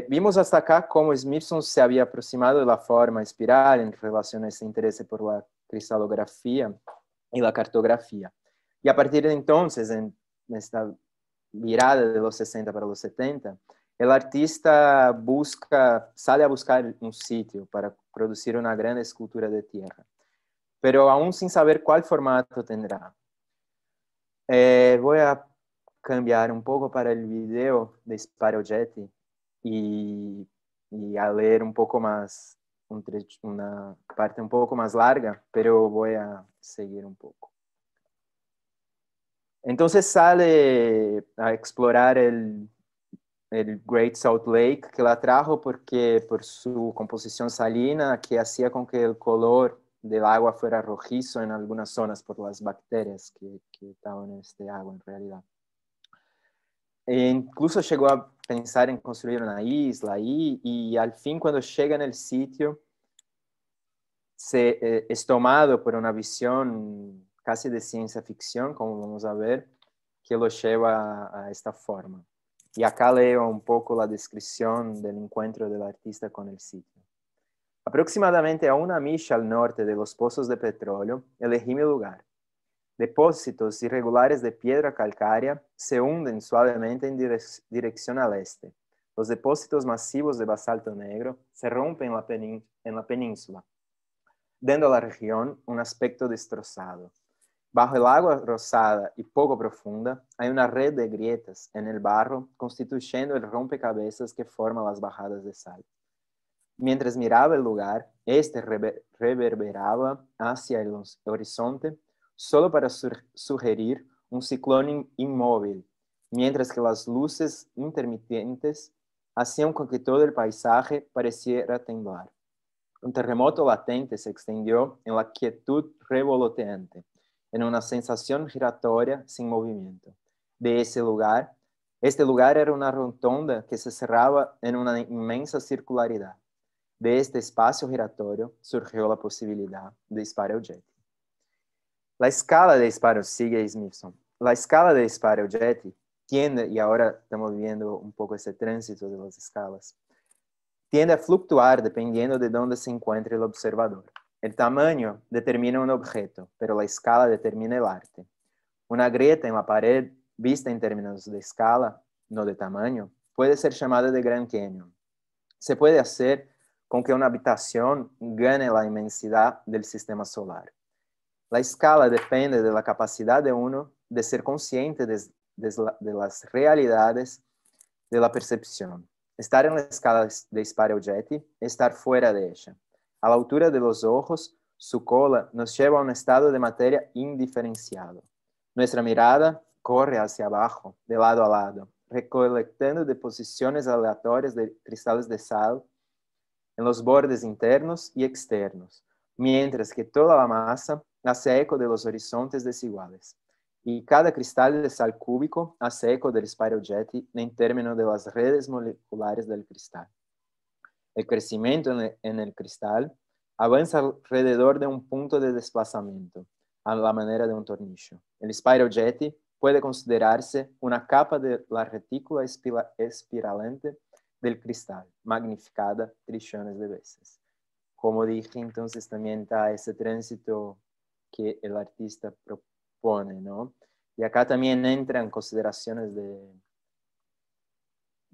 vimos hasta acá cómo Smithson se había aproximado de la forma espiral en relación a ese interés por la cristalografía y la cartografía. Y a partir de entonces, en esta virada de los 60 para los 70, el artista sale a buscar un sitio para producir una gran escultura de tierra, pero aún sin saber cuál formato tendrá. Voy a cambiar un poco para el video de Spiral Jet y a leer un poco más, una parte un poco más larga, pero voy a seguir un poco. Entonces sale a explorar el Great Salt Lake, que la trajo porque por su composición salina, que hacía con que el color del agua fuera rojizo en algunas zonas por las bacterias que estaban en este agua en realidad. E incluso llegó a pensar en construir una isla ahí y al fin cuando llega en el sitio es tomado por una visión casi de ciencia ficción, como vamos a ver, que lo lleva a esta forma. Y acá leo un poco la descripción del encuentro del artista con el sitio. Aproximadamente a 1 milla al norte de los pozos de petróleo, elegí mi lugar. Depósitos irregulares de piedra calcárea se hunden suavemente en dirección al este. Los depósitos masivos de basalto negro se rompen en la península, dando a la región un aspecto destrozado. Bajo el agua rosada y poco profunda, hay una red de grietas en el barro constituyendo el rompecabezas que forma las bajadas de sal. Mientras miraba el lugar, este reverberaba hacia el horizonte solo para sugerir un ciclón inmóvil, mientras que las luces intermitentes hacían con que todo el paisaje pareciera temblar. Un terremoto latente se extendió en la quietud revoloteante, en una sensación giratoria sin movimiento. Este lugar era una rotonda que se cerraba en una inmensa circularidad. De este espacio giratorio surgió la posibilidad de Spiral Jet. La escala de Spiral, sigue Smithson, la escala de Spiral Jet tiende, y ahora estamos viendo un poco ese tránsito de las escalas, tiende a fluctuar dependiendo de dónde se encuentre el observador. El tamaño determina un objeto, pero la escala determina el arte. Una grieta en la pared, vista en términos de escala, no de tamaño, puede ser llamada de Grand Canyon. Se puede hacer con que una habitación gane la inmensidad del sistema solar. La escala depende de la capacidad de uno de ser consciente de las realidades de la percepción. Estar en la escala de Spiral Jet es estar fuera de ella. A la altura de los ojos, su cola nos lleva a un estado de materia indiferenciado. Nuestra mirada corre hacia abajo, de lado a lado, recolectando deposiciones aleatorias de cristales de sal en los bordes internos y externos, mientras que toda la masa hace eco de los horizontes desiguales. Y cada cristal de sal cúbico hace eco del spiral jetty en términos de las redes moleculares del cristal. El crecimiento en el cristal avanza alrededor de un punto de desplazamiento, a la manera de un tornillo. El spiral jetty puede considerarse una capa de la retícula espiralante del cristal, magnificada trillones de veces. Como dije, entonces también está ese tránsito que el artista propone, ¿no? Y acá también entran consideraciones de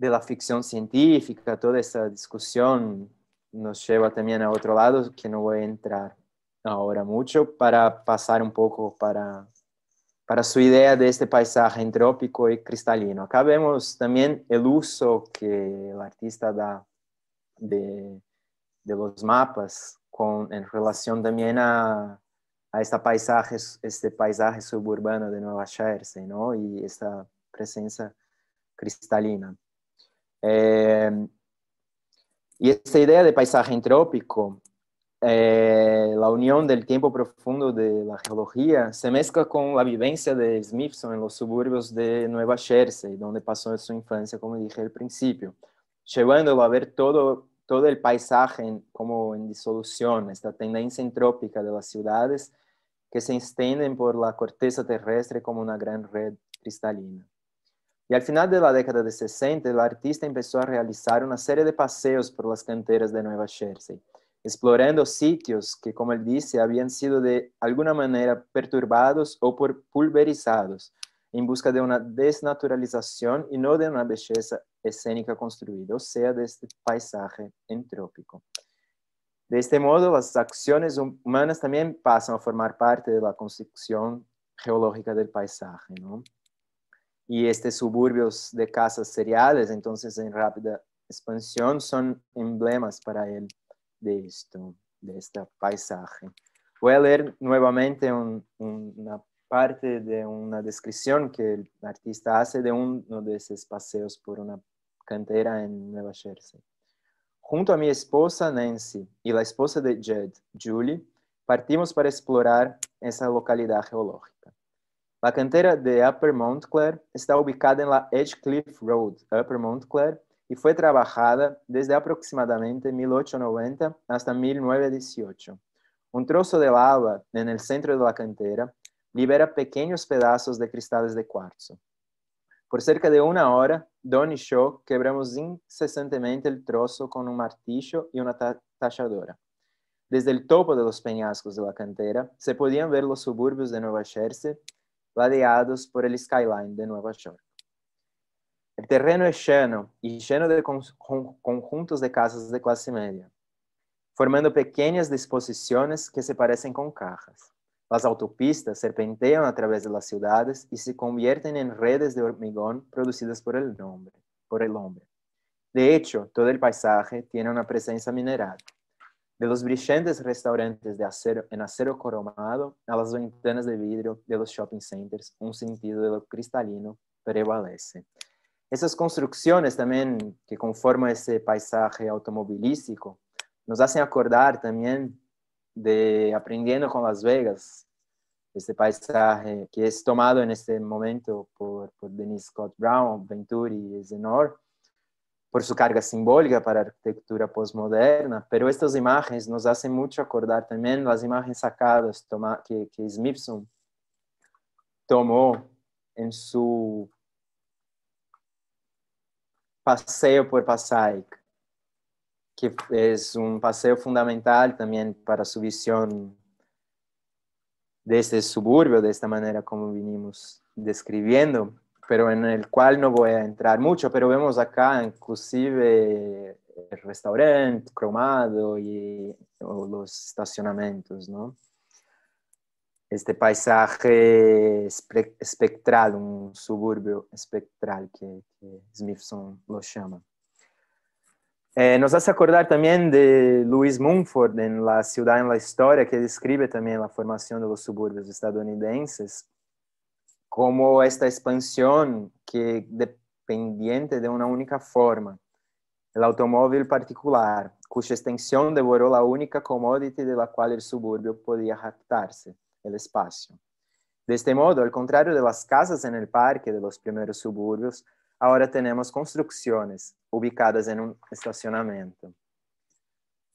la ficción científica. Toda esa discusión nos lleva también a otro lado, que no voy a entrar ahora mucho, para pasar un poco para su idea de este paisaje entrópico y cristalino. Acá vemos también el uso que el artista da de los mapas en relación también a este paisaje suburbano de Nueva Jersey, ¿no? Y esta presencia cristalina. Y esta idea de paisaje entrópico, la unión del tiempo profundo de la geología, se mezcla con la vivencia de Smithson en los suburbios de Nueva Jersey, donde pasó su infancia, como dije al principio, llevándolo a ver todo el paisaje como en disolución, esta tendencia entrópica de las ciudades que se extienden por la corteza terrestre como una gran red cristalina. Y al final de la década de 60, el artista empezó a realizar una serie de paseos por las canteras de Nueva Jersey, explorando sitios que, como él dice, habían sido de alguna manera perturbados o pulverizados, en busca de una desnaturalización y no de una belleza escénica construida, o sea, de este paisaje entrópico. De este modo, las acciones humanas también pasan a formar parte de la construcción geológica del paisaje, ¿no? Y estos suburbios de casas seriales, entonces en rápida expansión, son emblemas para él de este paisaje. Voy a leer nuevamente una parte de una descripción que el artista hace de uno de esos paseos por una cantera en Nueva Jersey. Junto a mi esposa Nancy y la esposa de Judd, Julie, partimos para explorar esa localidad geológica. La cantera de Upper Montclair está ubicada en la Edgecliff Road, Upper Montclair, y fue trabajada desde aproximadamente 1890 hasta 1918. Un trozo de lava en el centro de la cantera libera pequeños pedazos de cristales de cuarzo. Por cerca de una hora, Don y yo quebramos incesantemente el trozo con un martillo y una tachadora. Desde el topo de los peñascos de la cantera se podían ver los suburbios de Nueva Jersey, ladeados por el skyline de Nueva York. El terreno es llano y lleno de conjuntos de casas de clase media, formando pequeñas disposiciones que se parecen con cajas. Las autopistas serpentean a través de las ciudades y se convierten en redes de hormigón producidas por el hombre. De hecho, todo el paisaje tiene una presencia mineral. De los brillantes restaurantes de acero en acero cromado a las ventanas de vidrio de los shopping centers, un sentido de lo cristalino prevalece. Esas construcciones también que conforman ese paisaje automovilístico nos hacen acordar también de Aprendiendo con Las Vegas, este paisaje que es tomado en este momento por Denise Scott Brown, Venturi y Eisenhower, por su carga simbólica para la arquitectura postmoderna, pero estas imágenes nos hacen mucho acordar también las imágenes sacadas que Smithson tomó en su paseo por Passaic, que es un paseo fundamental también para su visión de este suburbio, de esta manera como vinimos describiendo, pero en el cual no voy a entrar mucho, pero vemos acá inclusive el restaurante cromado y los estacionamientos, ¿no? Este paisaje espectral, un suburbio espectral que Smithson lo llama. Nos hace acordar también de Louis Mumford en La ciudad en la historia, que describe también la formación de los suburbios estadounidenses como esta expansión que dependiente de una única forma, el automóvil particular, cuya extensión devoró la única commodity de la cual el suburbio podía jactarse, el espacio. De este modo, al contrario de las casas en el parque de los primeros suburbios, ahora tenemos construcciones ubicadas en un estacionamiento.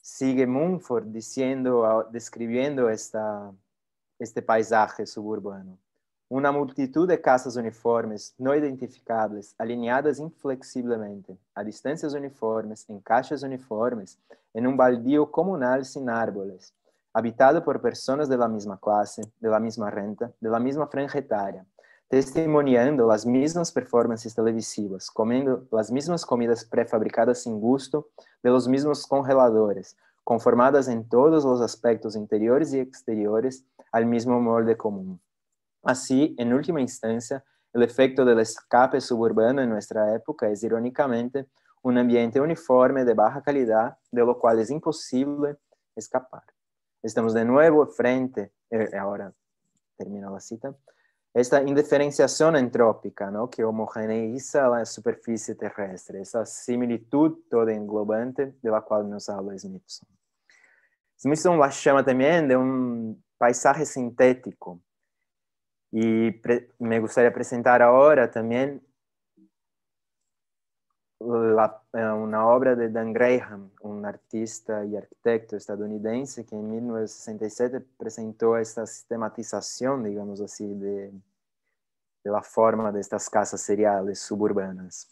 Sigue Mumford describiendo este paisaje suburbano. Una multitud de casas uniformes, no identificables, alineadas inflexiblemente, a distancias uniformes, en caixas uniformes, en un baldío comunal sin árboles, habitado por personas de la misma clase, de la misma renta, de la misma franja etaria, testimoniando las mismas performances televisivas, comiendo las mismas comidas prefabricadas sin gusto, de los mismos congeladores, conformadas en todos los aspectos interiores y exteriores al mismo molde común. Así, en última instancia, el efecto del escape suburbano en nuestra época es, irónicamente, un ambiente uniforme de baja calidad, de lo cual es imposible escapar. Estamos de nuevo frente, ahora termino la cita, esta indiferenciación entrópica, ¿no?, que homogeneiza la superficie terrestre, esa similitud toda englobante de la cual nos habla Smithson. Smithson la llama también de un paisaje sintético. Y me gustaría presentar ahora también una obra de Dan Graham, un artista y arquitecto estadounidense que en 1967 presentó esta sistematización, digamos así, de la forma de estas casas seriales suburbanas.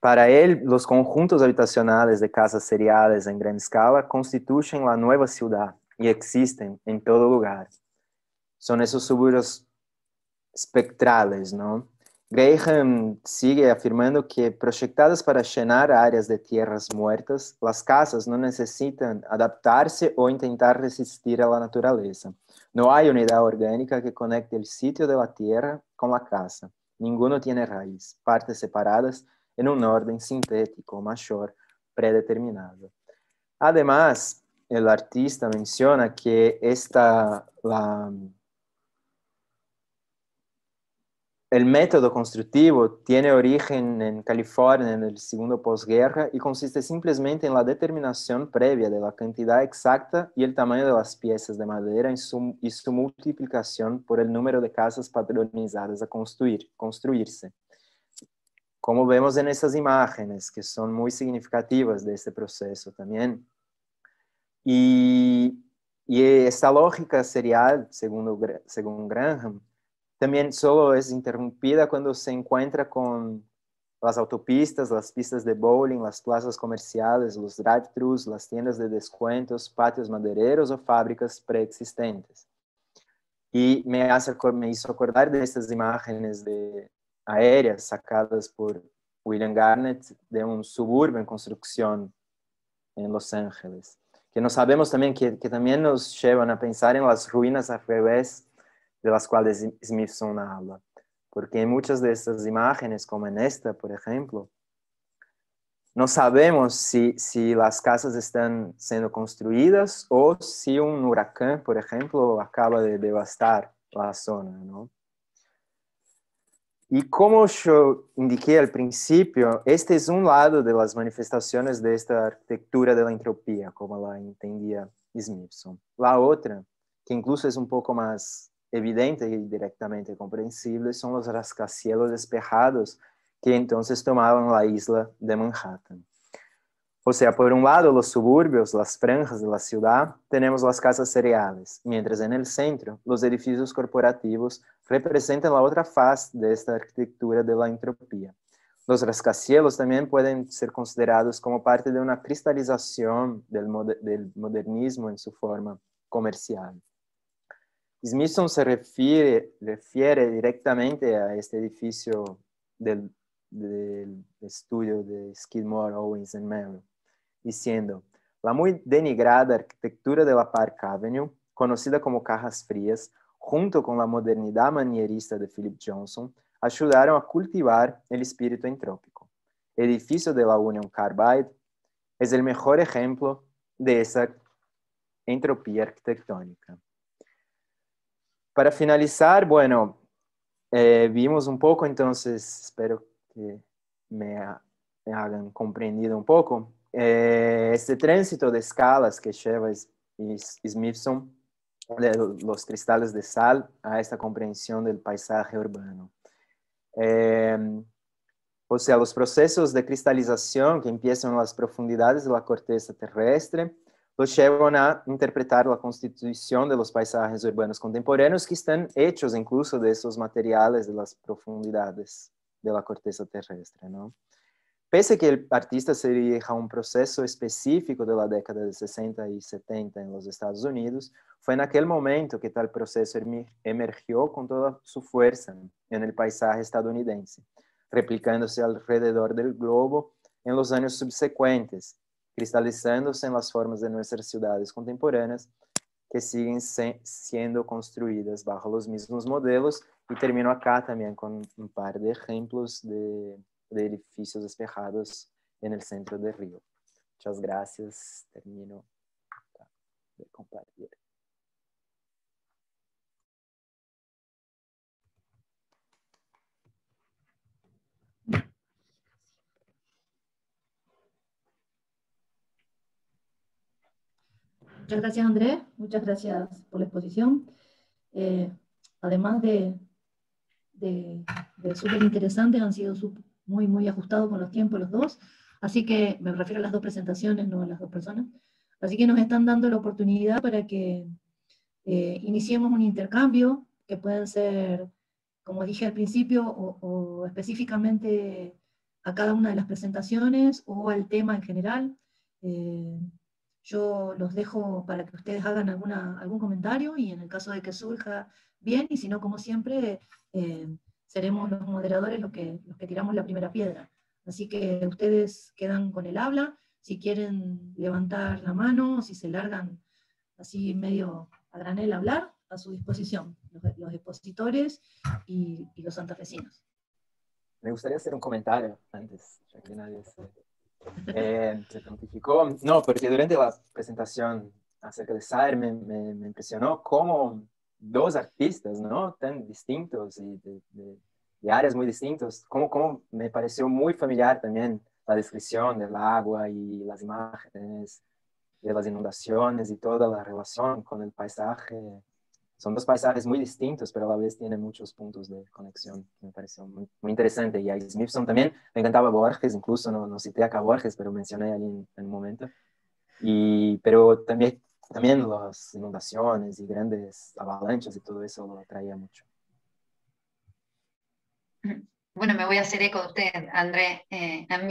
Para él, los conjuntos habitacionales de casas seriales en gran escala constituyen la nueva ciudad y existen en todo lugar. Son esos suburbios espectrales, ¿no? Graham sigue afirmando que proyectadas para llenar áreas de tierras muertas, las casas no necesitan adaptarse o intentar resistir a la naturaleza. No hay unidad orgánica que conecte el sitio de la tierra con la casa. Ninguno tiene raíz, partes separadas en un orden sintético mayor predeterminado. Además, el artista menciona que el método constructivo tiene origen en California en el segundo posguerra y consiste simplemente en la determinación previa de la cantidad exacta y el tamaño de las piezas de madera y su multiplicación por el número de casas padronizadas a construirse. Como vemos en estas imágenes, que son muy significativas de este proceso también. Y esta lógica serial, según Graham, también solo es interrumpida cuando se encuentra con las autopistas, las pistas de bowling, las plazas comerciales, los drive-thrus, las tiendas de descuentos, patios madereros o fábricas preexistentes. Y me hizo acordar de estas imágenes aéreas sacadas por William Garnett de un suburbio en construcción en Los Ángeles, que no sabemos también que también nos llevan a pensar en las ruinas al revés de las cuales Smithson habla, porque en muchas de estas imágenes, como en esta, por ejemplo, no sabemos si las casas están siendo construidas o si un huracán, por ejemplo, acaba de devastar la zona, ¿no? Y como yo indiqué al principio, este es un lado de las manifestaciones de esta arquitectura de la entropía, como la entendía Smithson. La otra, que incluso es un poco más evidente y directamente comprensible, son los rascacielos despejados que entonces tomaban la isla de Manhattan. O sea, por un lado los suburbios, las franjas de la ciudad, tenemos las casas seriales, mientras en el centro los edificios corporativos representan la otra faz de esta arquitectura de la entropía. Los rascacielos también pueden ser considerados como parte de una cristalización del modernismo en su forma comercial. Smithson se refiere directamente a este edificio del estudio de Skidmore, Owens and Merrill, diciendo: la muy denigrada arquitectura de la Park Avenue, conocida como Cajas Frías, junto con la modernidad manierista de Philip Johnson, ayudaron a cultivar el espíritu entrópico. El edificio de la Union Carbide es el mejor ejemplo de esa entropía arquitectónica. para finalizar, bueno, vimos un poco, entonces espero que me hagan comprendido un poco. Este tránsito de escalas que lleva Smithson de los cristales de sal a esta comprensión del paisaje urbano. O sea, los procesos de cristalización que empiezan en las profundidades de la corteza terrestre los llevan a interpretar la constitución de los paisajes urbanos contemporáneos que están hechos incluso de esos materiales de las profundidades de la corteza terrestre, ¿no? Pese que el artista se dirige a un proceso específico de la década de 60 y 70 en los Estados Unidos, fue en aquel momento que tal proceso emergió con toda su fuerza en el paisaje estadounidense, replicándose alrededor del globo en los años subsecuentes, cristalizándose en las formas de nuestras ciudades contemporáneas que siguen siendo construidas bajo los mismos modelos. Y termino acá también con un par de ejemplos de edificios espejados en el centro del río. Muchas gracias. Termino de compartir. Muchas gracias, Andrés. Muchas gracias por la exposición. Además de súper interesantes, han sido muy, muy ajustados con los tiempos los dos. Así que me refiero a las dos presentaciones, no a las dos personas. Así que nos están dando la oportunidad para que iniciemos un intercambio, que pueden ser, como dije al principio, o específicamente a cada una de las presentaciones o al tema en general. Yo los dejo para que ustedes hagan algún comentario y en el caso de que surja, bien, y si no, como siempre, seremos los moderadores los que tiramos la primera piedra. Así que ustedes quedan con el habla, si quieren levantar la mano, si se largan así medio a granel a hablar, a su disposición, los expositores y los santafesinos. Me gustaría hacer un comentario antes, ya que nadie se prontificó. No, porque durante la presentación acerca de Saer me impresionó cómo dos artistas, ¿no?, tan distintos y de áreas muy distintas, cómo me pareció muy familiar también la descripción del agua y las imágenes de las inundaciones y toda la relación con el paisaje. Son dos paisajes muy distintos, pero a la vez tienen muchos puntos de conexión. Me pareció muy, muy interesante. Y a Smithson también, me encantaba Borges, incluso no cité acá Borges, pero mencioné allí en un momento. Pero también las inundaciones y grandes avalanchas y todo eso lo atraía mucho. Bueno, me voy a hacer eco de usted, André.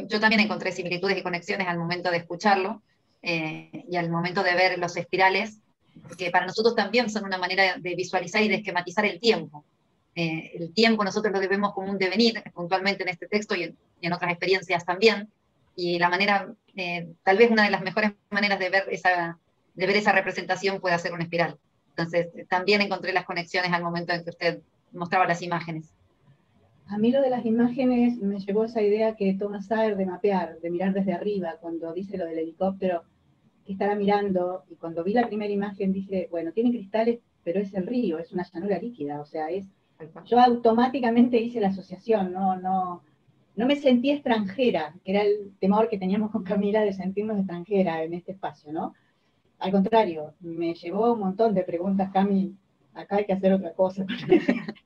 Yo también encontré similitudes y conexiones al momento de escucharlo y al momento de ver los espirales, que para nosotros también son una manera de visualizar y de esquematizar el tiempo. El tiempo nosotros lo vemos como un devenir, puntualmente en este texto y en otras experiencias también, y la manera, tal vez una de las mejores maneras de ver esa representación puede ser una espiral. Entonces, también encontré las conexiones al momento en que usted mostraba las imágenes. A mí lo de las imágenes me llevó a esa idea que toma Saer de mapear, de mirar desde arriba, cuando dice lo del helicóptero, que estará mirando, y cuando vi la primera imagen dije, bueno, tiene cristales, pero es el río, es una llanura líquida, o sea, yo automáticamente hice la asociación, no me sentí extranjera, que era el temor que teníamos con Camila de sentirnos extranjera en este espacio, ¿no? Al contrario, me llevó un montón de preguntas, Cami, acá hay que hacer otra cosa,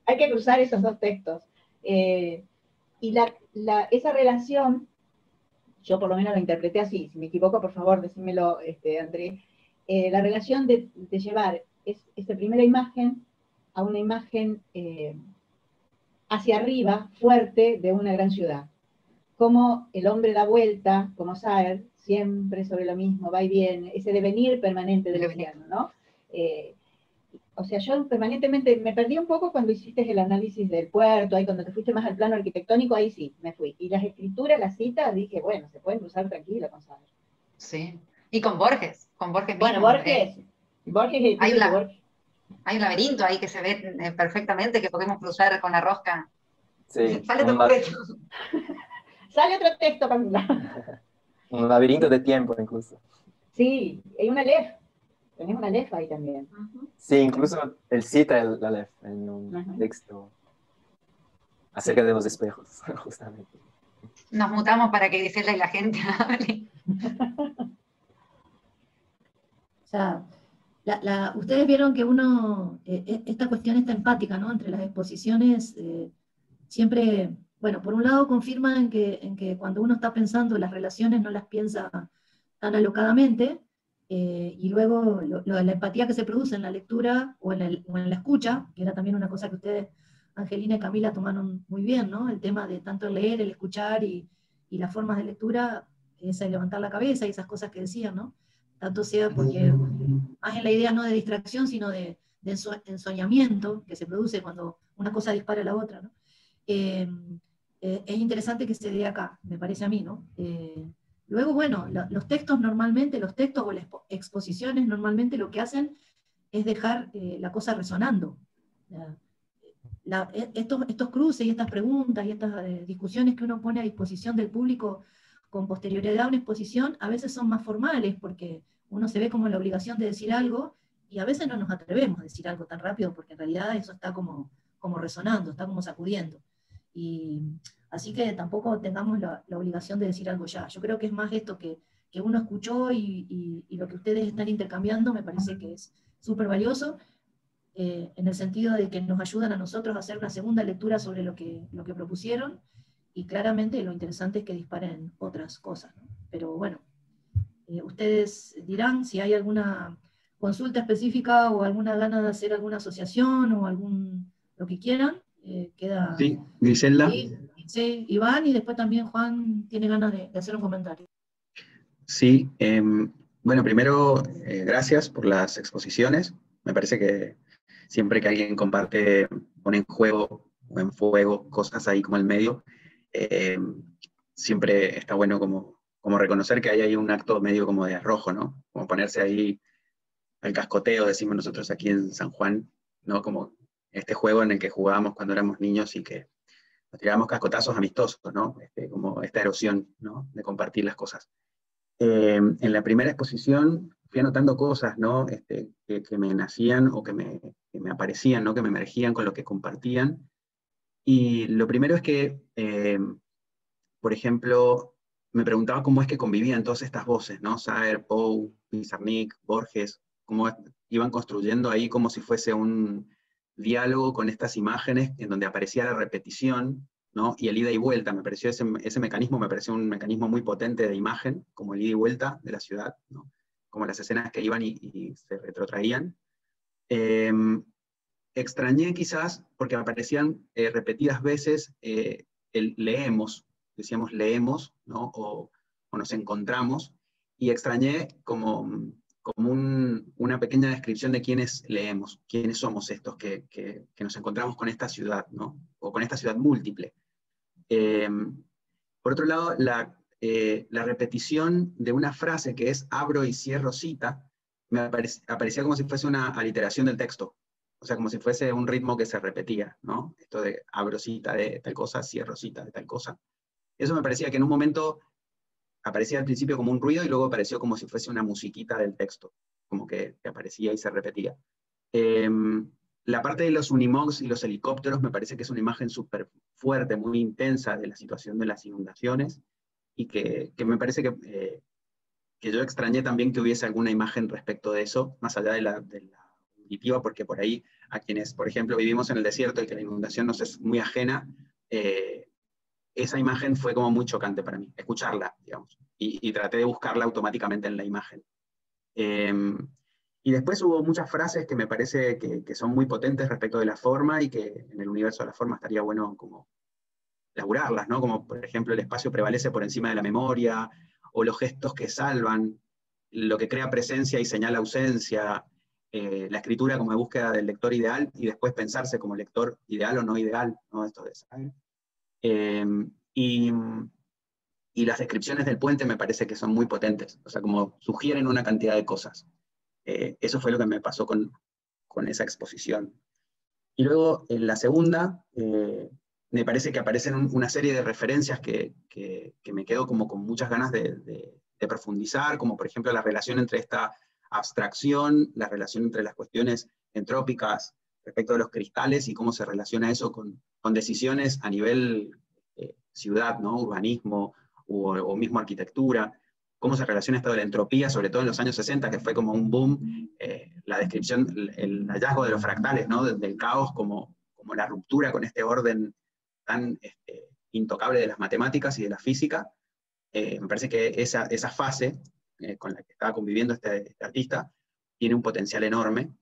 hay que cruzar esos dos textos. Y esa relación, yo por lo menos la interpreté así, si me equivoco, por favor, decímelo, André, la relación de llevar esta primera imagen a una imagen hacia arriba, fuerte, de una gran ciudad. Como el hombre da vuelta, como Saer, siempre sobre lo mismo, va y viene, ese devenir permanente del océano, ¿no? O sea, yo permanentemente me perdí un poco cuando hiciste el análisis del puerto, ahí cuando te fuiste más al plano arquitectónico, ahí sí, me fui. Y las escrituras, las citas, dije, bueno, se pueden cruzar tranquilo con Saer. Sí, y con Borges mismo. Bueno, Borges hay un laberinto ahí que se ve perfectamente, que podemos cruzar con la rosca. Sí, Sale otro texto. Sale otro texto, Camila. Un laberinto de tiempo, incluso. Sí, hay una Aleph. Tenés una lefa ahí también. Sí, incluso él cita la Aleph en un texto acerca de los espejos, justamente. Nos mutamos para que Griselda y la gente hable. O sea, ustedes vieron que esta cuestión está empática, ¿no? Entre las exposiciones, siempre, bueno, por un lado confirma en que cuando uno está pensando las relaciones no las piensa tan alocadamente, y luego la empatía que se produce en la lectura o en la escucha, que era también una cosa que ustedes, Angelina y Camila, tomaron muy bien, ¿no? El tema de tanto el leer, el escuchar y las formas de lectura, esa de levantar la cabeza y esas cosas que decían, ¿no? Tanto sea porque, más en la idea no de distracción, sino de ensoñamiento que se produce cuando una cosa dispara a la otra, ¿no? Es interesante que se dé acá, me parece a mí, ¿no? Luego, bueno, los textos normalmente, los textos o las exposiciones normalmente lo que hacen es dejar la cosa resonando. Estos cruces y estas preguntas y estas discusiones que uno pone a disposición del público con posterioridad a una exposición, a veces son más formales, porque uno se ve como en la obligación de decir algo, y a veces no nos atrevemos a decir algo tan rápido, porque en realidad eso está como resonando, está como sacudiendo. Y así que tampoco tengamos la obligación de decir algo ya. Yo creo que es más esto que uno escuchó y lo que ustedes están intercambiando me parece que es súper valioso, en el sentido de que nos ayudan a nosotros a hacer una segunda lectura sobre lo que propusieron, y claramente lo interesante es que disparen otras cosas, ¿no? Pero bueno, ustedes dirán si hay alguna consulta específica o alguna gana de hacer alguna asociación o lo que quieran. Queda... Sí, Griselda. Sí, Iván, y después también Juan tiene ganas de hacer un comentario. Sí, bueno, primero, gracias por las exposiciones. Me parece que siempre que alguien comparte, pone en juego o en fuego cosas ahí como el medio, siempre está bueno como reconocer que hay ahí un acto medio como de arrojo, ¿no? Como ponerse ahí al cascoteo, decimos nosotros aquí en San Juan, ¿no? Como este juego en el que jugábamos cuando éramos niños y que nos tirábamos cascotazos amistosos, ¿no? Como esta erosión, ¿no? De compartir las cosas. En la primera exposición fui anotando cosas, ¿no? Que me nacían o que me aparecían, ¿no? Que me emergían con lo que compartían. Y lo primero es que, por ejemplo, me preguntaba cómo es que convivían todas estas voces, ¿no? Saer, Poe, Pizarnik, Borges, cómo iban construyendo ahí como si fuese un diálogo con estas imágenes en donde aparecía la repetición, ¿no? Y el ida y vuelta, me pareció ese mecanismo, me pareció un mecanismo muy potente de imagen, como el ida y vuelta de la ciudad, ¿no? Como las escenas que iban y se retrotraían. Extrañé quizás, porque aparecían repetidas veces el leemos, decíamos leemos, ¿no? O nos encontramos, y extrañé como una pequeña descripción de quiénes leemos, quiénes somos estos que nos encontramos con esta ciudad, ¿no? O con esta ciudad múltiple. Por otro lado, la repetición de una frase que es abro y cierro cita, me aparecía como si fuese una aliteración del texto, o sea, como si fuese un ritmo que se repetía, ¿no? Esto de abro cita de tal cosa, cierro cita de tal cosa. Eso me parecía que en un momento aparecía al principio como un ruido y luego apareció como si fuese una musiquita del texto, como que aparecía y se repetía. La parte de los unimogs y los helicópteros me parece que es una imagen súper fuerte, muy intensa de la situación de las inundaciones, y que me parece que yo extrañé también que hubiese alguna imagen respecto de eso, más allá de la auditiva, porque por ahí a quienes, por ejemplo, vivimos en el desierto y que la inundación nos es muy ajena, esa imagen fue como muy chocante para mí, escucharla, digamos, y traté de buscarla automáticamente en la imagen. Y después hubo muchas frases que me parece que son muy potentes respecto de la forma y que en el universo de la forma estaría bueno como laburarlas, ¿no? Como por ejemplo el espacio prevalece por encima de la memoria, o los gestos que salvan, lo que crea presencia y señala ausencia, la escritura como búsqueda del lector ideal y después pensarse como lector ideal o no ideal, ¿no? Esto de saber. Y las descripciones del puente me parece que son muy potentes, o sea, como sugieren una cantidad de cosas. Eso fue lo que me pasó con esa exposición. Y luego, en la segunda, me parece que aparecen una serie de referencias que me quedo como con muchas ganas de profundizar, como por ejemplo la relación entre esta abstracción, la relación entre las cuestiones entrópicas respecto de los cristales y cómo se relaciona eso con decisiones a nivel ciudad, ¿no? Urbanismo o mismo arquitectura, cómo se relaciona esto de la entropía, sobre todo en los años 60, que fue como un boom, la descripción, el hallazgo de los fractales, ¿no? Del caos como la ruptura con este orden tan intocable de las matemáticas y de la física. Me parece que esa fase con la que estaba conviviendo este artista tiene un potencial enorme.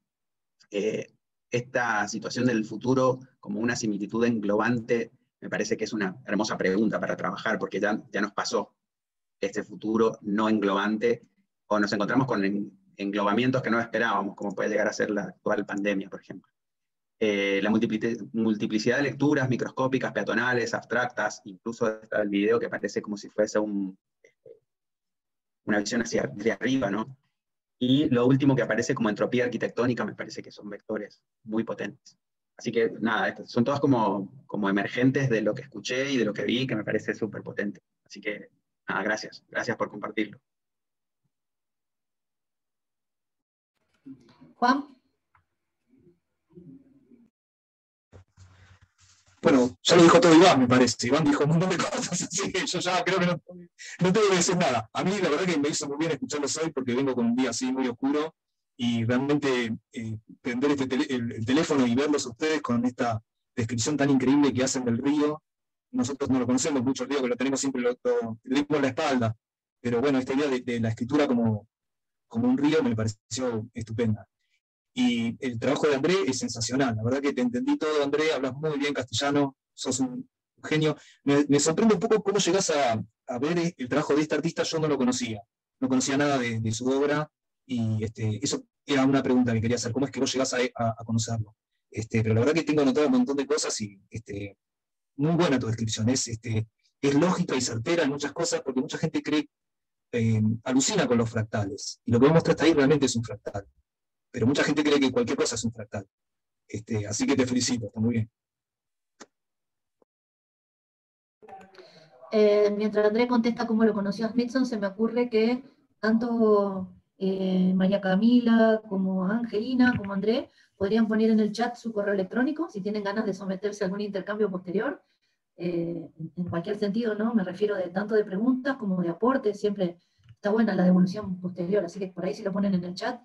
Esta situación del futuro como una similitud englobante me parece que es una hermosa pregunta para trabajar, porque ya nos pasó este futuro no englobante, o nos encontramos con englobamientos que no esperábamos, como puede llegar a ser la actual pandemia, por ejemplo. La multiplicidad de lecturas microscópicas, peatonales, abstractas, incluso está el video que parece como si fuese una visión de arriba, ¿no? Y lo último que aparece como entropía arquitectónica me parece que son vectores muy potentes. Así que nada, son todas como emergentes de lo que escuché y de lo que vi, que me parece súper potente. Así que nada, gracias por compartirlo. Juan. Bueno, ya lo dijo todo Iván, me parece. Iván dijo un montón de cosas, así que yo ya creo que no tengo que decir nada. A mí la verdad que me hizo muy bien escucharlos hoy porque vengo con un día así muy oscuro y realmente prender el teléfono y verlos a ustedes con esta descripción tan increíble que hacen del río. Nosotros no lo conocemos mucho el río, que lo tenemos siempre lo leemos en la espalda, pero bueno, esta idea de la escritura como un río me pareció estupenda. Y el trabajo de André es sensacional, la verdad que te entendí todo, André, hablas muy bien castellano, sos un genio. Me sorprende un poco cómo llegás a ver el trabajo de este artista, yo no conocía nada de su obra, y eso era una pregunta que quería hacer, ¿cómo es que vos llegás a conocerlo? Pero la verdad que tengo anotado un montón de cosas y muy buena tu descripción, es lógica y certera en muchas cosas, porque mucha gente alucina con los fractales, y lo que vos mostraste ahí realmente es un fractal. Pero mucha gente cree que cualquier cosa es un fractal. Así que te felicito, está muy bien. Mientras André contesta cómo lo conoció a Smithson, se me ocurre que tanto María Camila como Angelina como André podrían poner en el chat su correo electrónico si tienen ganas de someterse a algún intercambio posterior, en cualquier sentido, ¿no? Me refiero tanto de preguntas como de aportes, siempre está buena la devolución posterior, así que por ahí si lo ponen en el chat,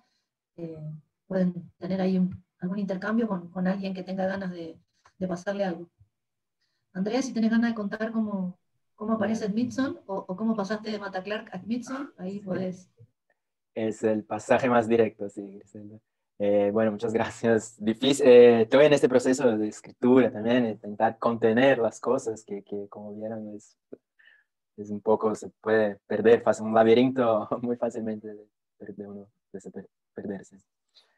pueden tener ahí algún intercambio con alguien que tenga ganas de pasarle algo. Andrea, si tenés ganas de contar cómo aparece Smithson o cómo pasaste de Mata Clark a Smithson, ahí podés. Es el pasaje más directo, sí, Griselda. Bueno, muchas gracias. Difícil, estoy en este proceso de escritura también, intentar contener las cosas que como vieron, es un poco, se puede perder, un laberinto muy fácilmente de perderse.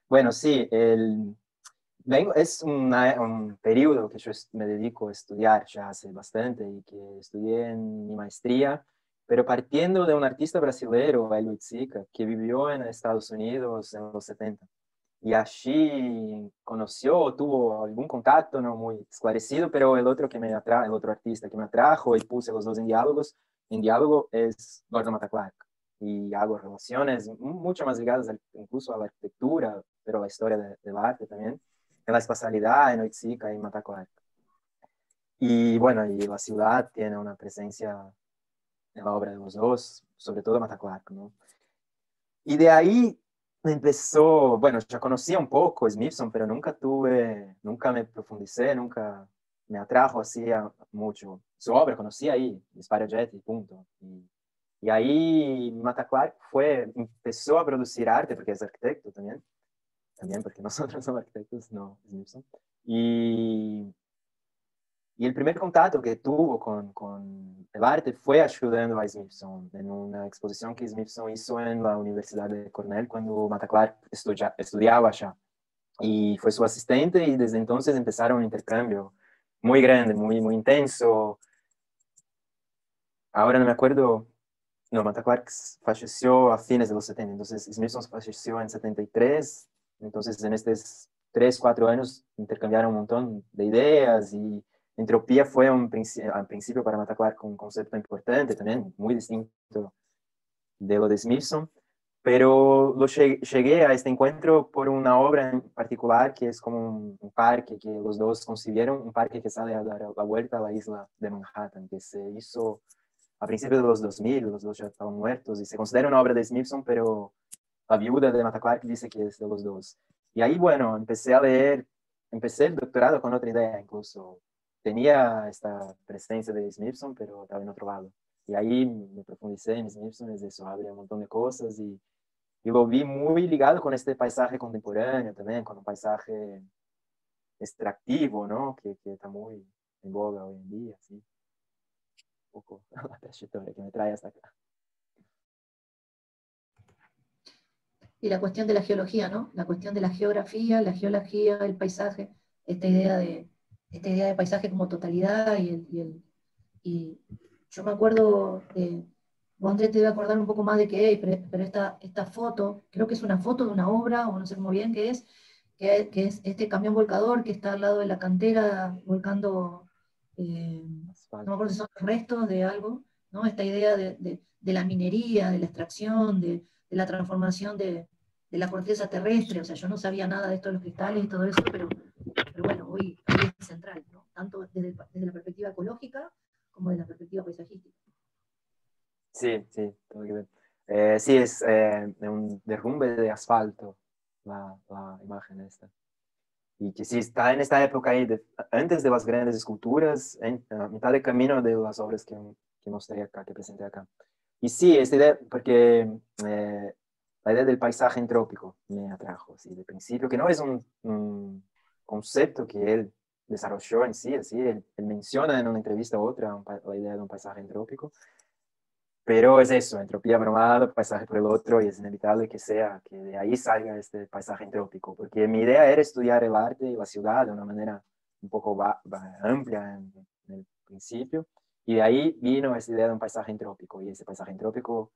Bueno, sí, es un periodo que yo me dedico a estudiar ya hace bastante y que estudié en mi maestría, pero partiendo de un artista brasileño, Hélio Oiticica, que vivió en Estados Unidos en los 70. Y allí tuvo algún contacto no muy esclarecido, pero el otro artista que me atrajo y puse los dos en diálogo es Gordon Matta Clark. Y hago relaciones mucho más ligadas incluso a la arquitectura, pero a la historia del arte también, en la espacialidad, en Oiticica y Matta Clark. Y bueno, y la ciudad tiene una presencia en la obra de los dos, sobre todo Matta Clark, ¿no? Y de ahí empezó, bueno, ya conocía un poco Smithson, pero nunca me profundicé, nunca me atrajo así mucho. Su obra conocía ahí, Spider-Jet y punto. Y ahí Matta Clark empezó a producir arte, porque es arquitecto también porque nosotros somos arquitectos, no Smithson. Y el primer contacto que tuvo con el arte fue ayudando a Smithson en una exposición que Smithson hizo en la Universidad de Cornell cuando Matta Clark estudiaba allá. Y fue su asistente y desde entonces empezaron un intercambio muy grande, muy, muy intenso. Ahora no me acuerdo. No, Matta Clark falleció a fines de los 70, entonces Smithson falleció en 73, entonces en estos 3, 4 años intercambiaron un montón de ideas y entropía fue al principio para Matta Clark un concepto importante también, muy distinto de lo de Smithson, pero llegué a este encuentro por una obra en particular que es como un parque que los dos concibieron, un parque que sale a dar la vuelta a la isla de Manhattan, que se hizo a principios de los 2000, los dos ya estaban muertos, y se considera una obra de Smithson, pero la viuda de Martha Clark dice que es de los dos. Y ahí, bueno, empecé el doctorado con otra idea, incluso tenía esta presencia de Smithson, pero estaba en otro lado. Y ahí me profundicé en Smithson, es eso, abre un montón de cosas y lo vi muy ligado con este paisaje contemporáneo también, con un paisaje extractivo, ¿no? Que está muy en boga hoy en día, ¿sí? Un poco la trayectoria que me trae hasta acá. Y la cuestión de la geología, ¿no? La cuestión de la geografía, el paisaje, esta idea de paisaje como totalidad y yo me acuerdo de, vos Andrés te debe acordar un poco más de qué, pero esta foto, creo que es una foto de una obra, o no sé muy bien qué es, que es este camión volcador que está al lado de la cantera volcando, no me acuerdo si son restos de algo, ¿no? Esta idea de la minería, de la extracción, de la transformación de la corteza terrestre, o sea, yo no sabía nada de esto de los cristales y todo eso, pero bueno, hoy es central, ¿no? Tanto desde la perspectiva ecológica como desde la perspectiva paisajística. Sí, sí, todo que ver. Sí, es un derrumbe de asfalto, la imagen esta. Y que sí está en esta época ahí, antes de las grandes esculturas, a mitad de camino de las obras que mostré acá, que presenté acá. Y sí, esta idea, porque la idea del paisaje entrópico me atrajo, sí, de principio, que no es un concepto que él desarrolló en sí, así, él menciona en una entrevista a otra la idea de un paisaje entrópico, pero es eso, entropía por un lado, paisaje por el otro, y es inevitable que de ahí salga este paisaje entrópico, porque mi idea era estudiar el arte y la ciudad de una manera un poco amplia en el principio, y de ahí vino esa idea de un paisaje entrópico, y ese paisaje entrópico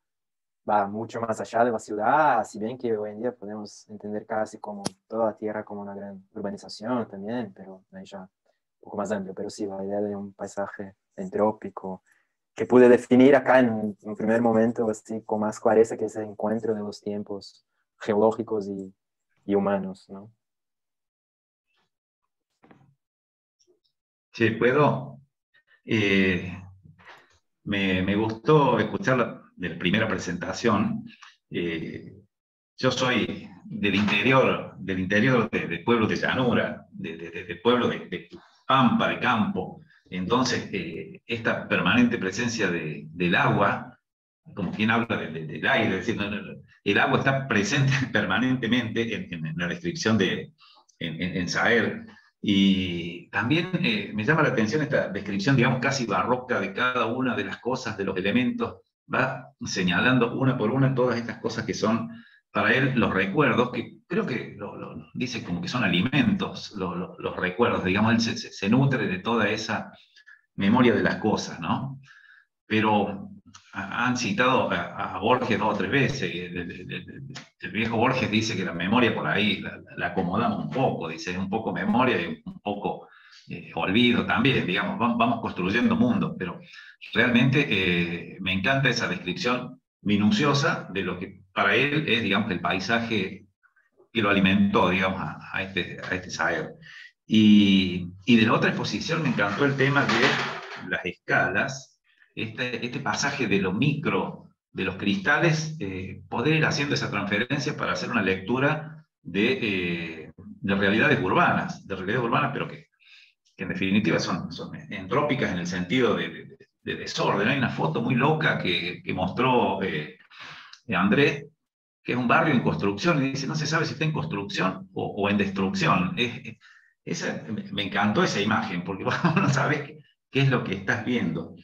va mucho más allá de la ciudad, si bien que hoy en día podemos entender casi como toda la Tierra como una gran urbanización también, pero ahí ya un poco más amplio, pero sí, la idea de un paisaje entrópico, que pude definir acá en un primer momento así con más clareza, que es el encuentro de los tiempos geológicos y humanos, ¿no? Sí, puedo. Me gustó escuchar de la primera presentación. Yo soy del interior de pueblos de llanura, de pueblos de pampa, de campo. Entonces, esta permanente presencia del agua, como quien habla del aire, es decir, el agua está presente permanentemente en la descripción en Saer. Y también me llama la atención esta descripción, digamos, casi barroca de cada una de las cosas, de los elementos. Va señalando una por una todas estas cosas que son para él los recuerdos, que creo que dice como que son alimentos, los recuerdos, digamos, él se nutre de toda esa memoria de las cosas, ¿no? Pero han citado a Borges 2 o 3 veces, el viejo Borges dice que la memoria por ahí la acomodamos un poco, dice un poco memoria y un poco olvido también, digamos, vamos construyendo mundos, pero realmente me encanta esa descripción minuciosa de lo que para él es, digamos, el paisaje que lo alimentó, digamos, a este Saer. Y de la otra exposición me encantó el tema de las escalas, este pasaje de lo micro, de los cristales, poder ir haciendo esa transferencia para hacer una lectura de realidades urbanas, pero que en definitiva son entrópicas en el sentido de desorden. Hay una foto muy loca que mostró Andrés, que es un barrio en construcción, y dice, no se sabe si está en construcción o en destrucción. Me encantó esa imagen, porque vos no sabés qué es lo que estás viendo.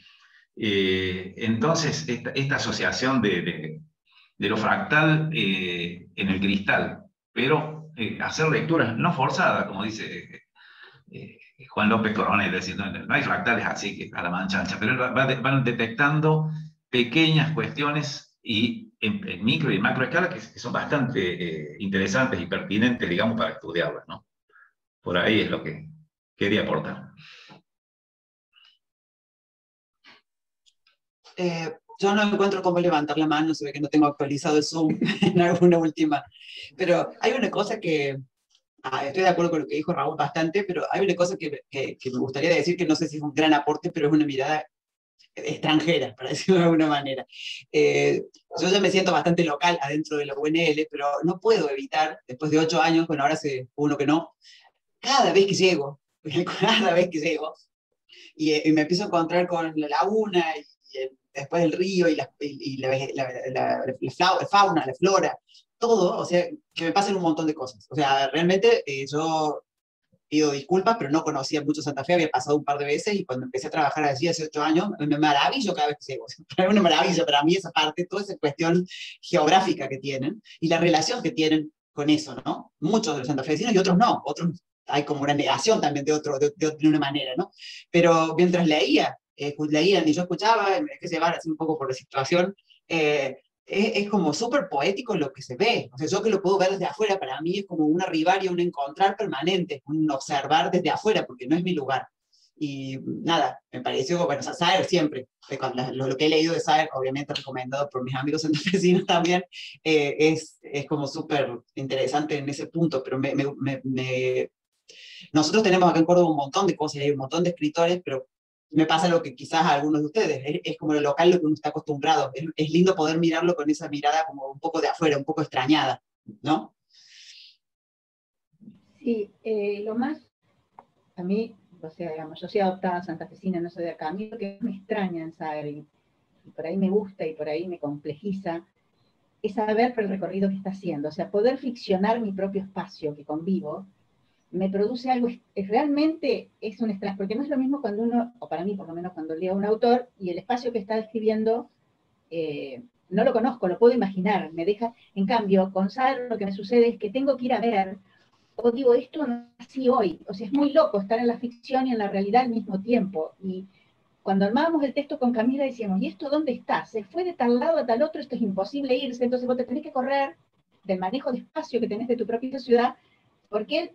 Entonces, esta asociación de lo fractal en el cristal, pero hacer lecturas no forzadas, como dice Juan López Coronel, es decir, no hay fractales así que a la mancha ancha, pero van detectando pequeñas cuestiones y en micro y macro escala que son bastante interesantes y pertinentes, digamos, para estudiarlas, ¿no? Por ahí es lo que quería aportar. yo no encuentro cómo levantar la mano, se ve que no tengo actualizado el Zoom en alguna última. Pero hay una cosa que, estoy de acuerdo con lo que dijo Raúl bastante, pero hay una cosa que me gustaría decir, que no sé si es un gran aporte, pero es una mirada extranjera, para decirlo de alguna manera. Yo ya me siento bastante local adentro de la UNL, pero no puedo evitar, después de 8 años, bueno, ahora hace uno que no, cada vez que llego, y me empiezo a encontrar con la laguna, y después el río, y la fauna, la flora, todo, o sea, que me pasan un montón de cosas. O sea, realmente yo pido disculpas, pero no conocía mucho Santa Fe, había pasado un par de veces, y cuando empecé a trabajar allí hace 8 años, me maravillo cada vez que llego. Es una maravilla para mí esa parte, toda esa cuestión geográfica que tienen, y la relación que tienen con eso, ¿no? Muchos de los santafesinos y otros no, otros hay como una negación también de una manera, ¿no? Pero mientras leían y yo escuchaba, me dejé llevar así un poco por la situación, es como súper poético lo que se ve. O sea, yo que lo puedo ver desde afuera, para mí es como un arribar y un encontrar permanente, un observar desde afuera, porque no es mi lugar. Y nada, me pareció, bueno, Saer siempre, lo que he leído de Saer, obviamente recomendado por mis amigos santafesinos también, es como súper interesante en ese punto, pero nosotros tenemos acá en Córdoba un montón de cosas, hay un montón de escritores, pero me pasa lo que quizás a algunos de ustedes, es como lo local, lo que uno está acostumbrado, es lindo poder mirarlo con esa mirada como un poco de afuera, un poco extrañada, ¿no? Sí, lo más, a mí, o sea, digamos, yo soy adoptada santafesina, no soy de acá, a mí lo que me extraña en Saer, y por ahí me gusta y por ahí me complejiza, es saber por el recorrido que está haciendo, o sea, poder ficcionar mi propio espacio que convivo, me produce algo, realmente es un estrés, porque no es lo mismo cuando uno, o para mí por lo menos cuando leo a un autor, y el espacio que está describiendo, no lo conozco, lo puedo imaginar, me deja, en cambio, con Saer lo que me sucede es que tengo que ir a ver, o digo, esto no es así hoy, o sea, es muy loco estar en la ficción y en la realidad al mismo tiempo, y cuando armábamos el texto con Camila decíamos, ¿y esto dónde está? Se fue de tal lado a tal otro, esto es imposible irse, entonces vos te tenés que correr del manejo de espacio que tenés de tu propia ciudad, porque él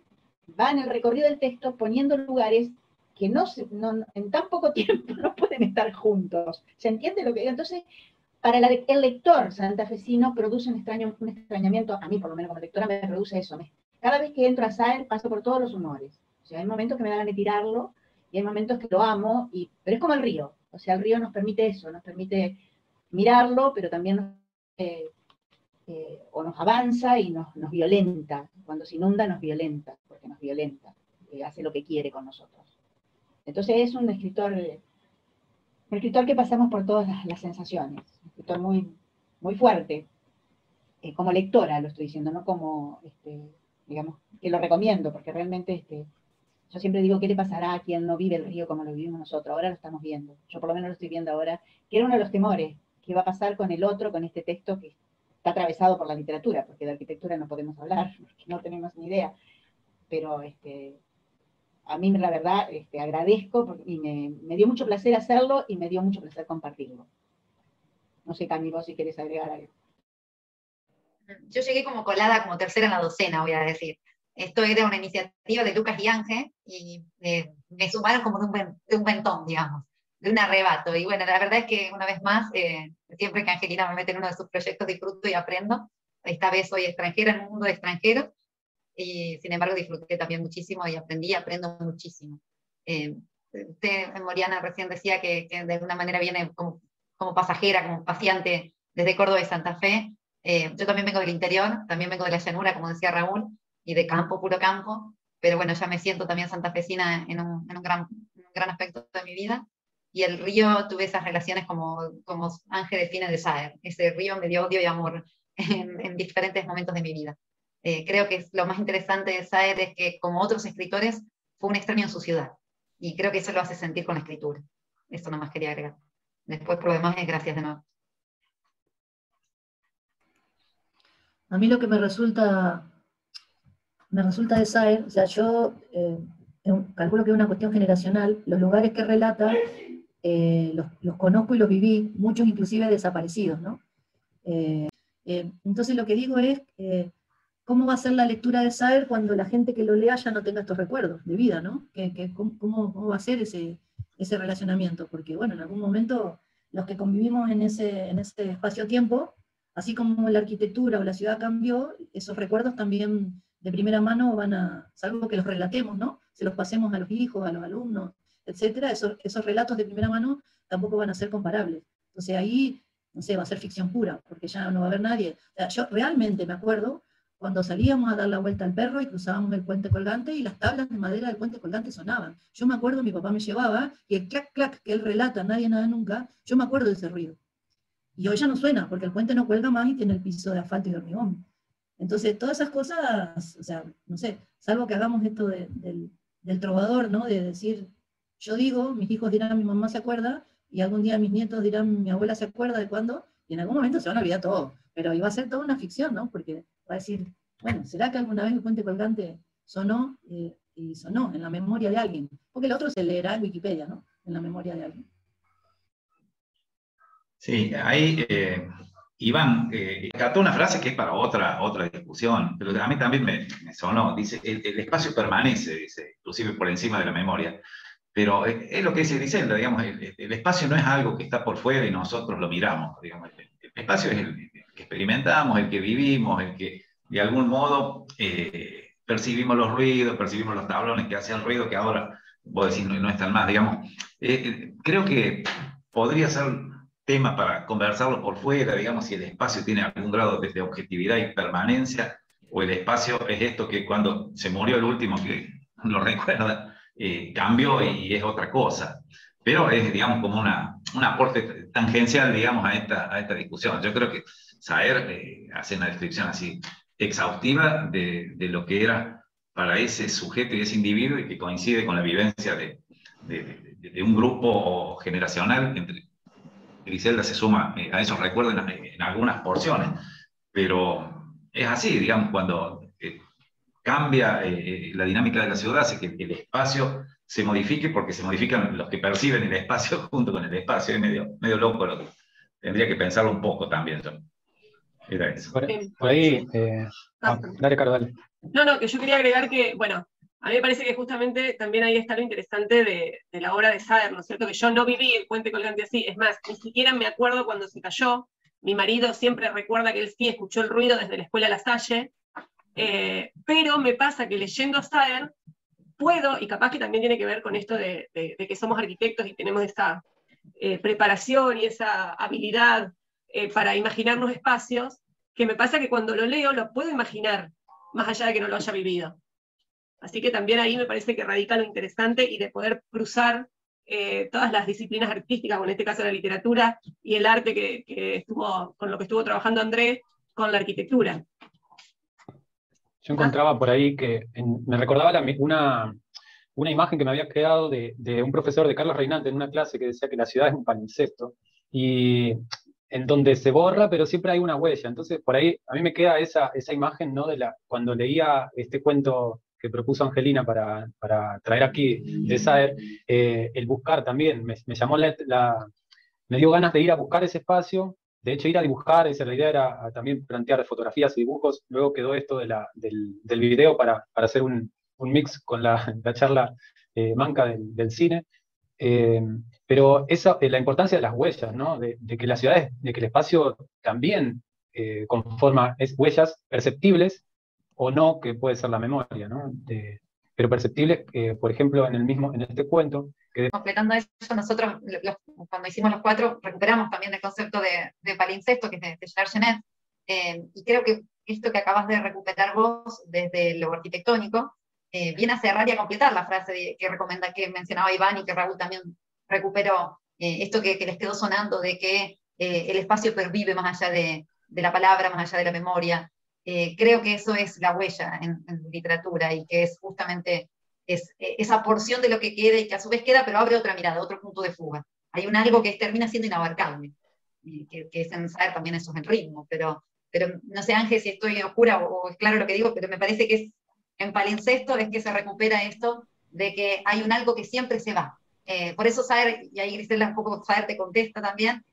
va en el recorrido del texto poniendo lugares que en tan poco tiempo no pueden estar juntos. ¿Se entiende lo que digo? Entonces, para el lector santafesino produce un extrañamiento, a mí por lo menos como lectora me produce eso. Cada vez que entro a Saer paso por todos los humores. O sea, hay momentos que me dan de tirarlo y hay momentos que lo amo, pero es como el río. O sea, el río nos permite eso, nos permite mirarlo, pero también o nos avanza y nos violenta. Cuando se inunda nos violenta, porque nos violenta, hace lo que quiere con nosotros. Entonces es un escritor que pasamos por todas las sensaciones, un escritor muy, muy fuerte, como lectora lo estoy diciendo, no como, digamos, que lo recomiendo, porque realmente yo siempre digo, ¿qué le pasará a quien no vive el río como lo vivimos nosotros? Ahora lo estamos viendo, yo por lo menos lo estoy viendo ahora, que era uno de los temores, ¿qué va a pasar con el otro, con este texto que está atravesado por la literatura? Porque de arquitectura no podemos hablar, porque no tenemos ni idea, pero a mí la verdad agradezco y me dio mucho placer hacerlo y me dio mucho placer compartirlo. No sé, Cami, vos si querés agregar algo. Yo llegué como colada, como tercera en la docena, voy a decir. Esto era una iniciativa de Lucas y Ángel, y me sumaron como de un ventón, digamos, de un arrebato. Y bueno, la verdad es que una vez más, siempre que Angelina me mete en uno de sus proyectos, disfruto y aprendo. Esta vez soy extranjera en un mundo de extranjeros, y sin embargo disfruté también muchísimo y aprendo muchísimo. Usted, Moriana, recién decía que de alguna manera viene como pasajera, como paseante desde Córdoba y Santa Fe. Yo también vengo del interior, también vengo de la llanura, como decía Raúl, y de campo, puro campo, pero bueno, ya me siento también santafesina en un gran aspecto de mi vida. Y el río, tuve esas relaciones como Ángel define de Saer. Ese río me dio odio y amor en diferentes momentos de mi vida. Creo que lo más interesante de Saer es que, como otros escritores, fue un extraño en su ciudad. Y creo que eso lo hace sentir con la escritura. Eso nomás quería agregar. Después, por lo demás, gracias de nuevo. A mí lo que me resulta de Saer, o sea, yo calculo que es una cuestión generacional, los lugares que relata los conozco y los viví, muchos inclusive desaparecidos, ¿no? Entonces lo que digo es, ¿cómo va a ser la lectura de Saer cuando la gente que lo lea ya no tenga estos recuerdos de vida, ¿no? ¿Cómo va a ser ese relacionamiento? Porque, bueno, en algún momento los que convivimos en ese espacio-tiempo, así como la arquitectura o la ciudad cambió, esos recuerdos también de primera mano van a, salvo que los relatemos, ¿no? Se los pasemos a los hijos, a los alumnos, etcétera, esos relatos de primera mano tampoco van a ser comparables. Entonces ahí, no sé, va a ser ficción pura, porque ya no va a haber nadie. O sea, yo realmente me acuerdo cuando salíamos a dar la vuelta al perro y cruzábamos el puente colgante y las tablas de madera del puente colgante sonaban. Yo me acuerdo, mi papá me llevaba, y el clac, clac que él relata, nadie nada nunca, yo me acuerdo de ese ruido. Y hoy ya no suena, porque el puente no cuelga más y tiene el piso de asfalto y de hormigón. Entonces, todas esas cosas, o sea, no sé, salvo que hagamos esto del trovador, ¿no? De decir, yo digo, mis hijos dirán, mi mamá se acuerda, y algún día mis nietos dirán, mi abuela se acuerda de cuándo, y en algún momento se van a olvidar todo. Pero iba a ser toda una ficción, ¿no? Porque va a decir, bueno, ¿será que alguna vez el puente colgante sonó? Y sonó en la memoria de alguien. Porque el otro se leerá en Wikipedia, ¿no? En la memoria de alguien. Sí, ahí Iván cató una frase que es para otra discusión, pero a mí también me sonó. Dice, el espacio permanece, dice, inclusive por encima de la memoria. Pero es lo que dice Griselda, digamos, el espacio no es algo que está por fuera y nosotros lo miramos, digamos. El espacio es el que experimentamos, el que vivimos, el que de algún modo percibimos los ruidos, percibimos los tablones que hacían ruido, que ahora, vos decís, no están más, digamos. Creo que podría ser tema para conversarlo por fuera, digamos, si el espacio tiene algún grado de objetividad y permanencia, o el espacio es esto que cuando se murió el último que lo recuerda, cambió y es otra cosa. Pero es, digamos, como un aporte tangencial, digamos, a esta discusión. Yo creo que Saer hace una descripción así exhaustiva de lo que era para ese sujeto y ese individuo y que coincide con la vivencia de un grupo generacional. Entre Griselda se suma a esos recuerdos en algunas porciones, pero es así, digamos, cuando cambia la dinámica de la ciudad, hace que el espacio se modifique porque se modifican los que perciben el espacio junto con el espacio. Es medio loco lo que tendría que pensarlo un poco también. Era eso. Por ahí, dale, Caro, dale. No, que yo quería agregar que, bueno, a mí me parece que justamente también ahí está lo interesante de la obra de Saer, ¿no es cierto? Que yo no viví el puente colgante así, es más, ni siquiera me acuerdo cuando se cayó. Mi marido siempre recuerda que él sí escuchó el ruido desde la escuela La Salle, pero me pasa que leyendo a Saer puedo, y capaz que también tiene que ver con esto de que somos arquitectos y tenemos esa preparación y esa habilidad para imaginarnos espacios, que me pasa que cuando lo leo lo puedo imaginar, más allá de que no lo haya vivido. Así que también ahí me parece que radica lo interesante y de poder cruzar todas las disciplinas artísticas, o en este caso la literatura y el arte con lo que estuvo trabajando Andrés, con la arquitectura. Yo encontraba por ahí que me recordaba una imagen que me había quedado de un profesor de Carlos Reinante en una clase que decía que la ciudad es un palincesto, y en donde se borra, pero siempre hay una huella. Entonces, por ahí a mí me queda esa imagen, ¿no? Cuando leía este cuento que propuso Angelina para traer aquí de Saer, el buscar también, me llamó me dio ganas de ir a buscar ese espacio. De hecho, ir a dibujar, la idea era también plantear fotografías y dibujos. Luego quedó esto del video para hacer un mix con la charla manca del cine. Pero la importancia de las huellas, ¿no? De que las ciudades, de que el espacio también conforma huellas perceptibles o no, que puede ser la memoria, ¿no? Pero perceptibles, por ejemplo, en este cuento. Completando eso, nosotros cuando hicimos los 4 recuperamos también el concepto de palincesto, que es de Gerard Genet, y creo que esto que acabas de recuperar vos desde lo arquitectónico viene a cerrar y a completar la frase que mencionaba Iván y que Raúl también recuperó, esto que les quedó sonando de que el espacio pervive más allá de la palabra, más allá de la memoria. Creo que eso es la huella en literatura, y que es justamente esa porción de lo que queda y que a su vez queda, pero abre otra mirada, otro punto de fuga. Hay algo que termina siendo inabarcable, que es en Saer también eso es el ritmo, pero no sé, Ángel, si estoy oscura o es claro lo que digo, pero me parece que en palincesto es que se recupera esto de que hay algo que siempre se va. Por eso Saer, y ahí Griselda un poco Saer te contesta también,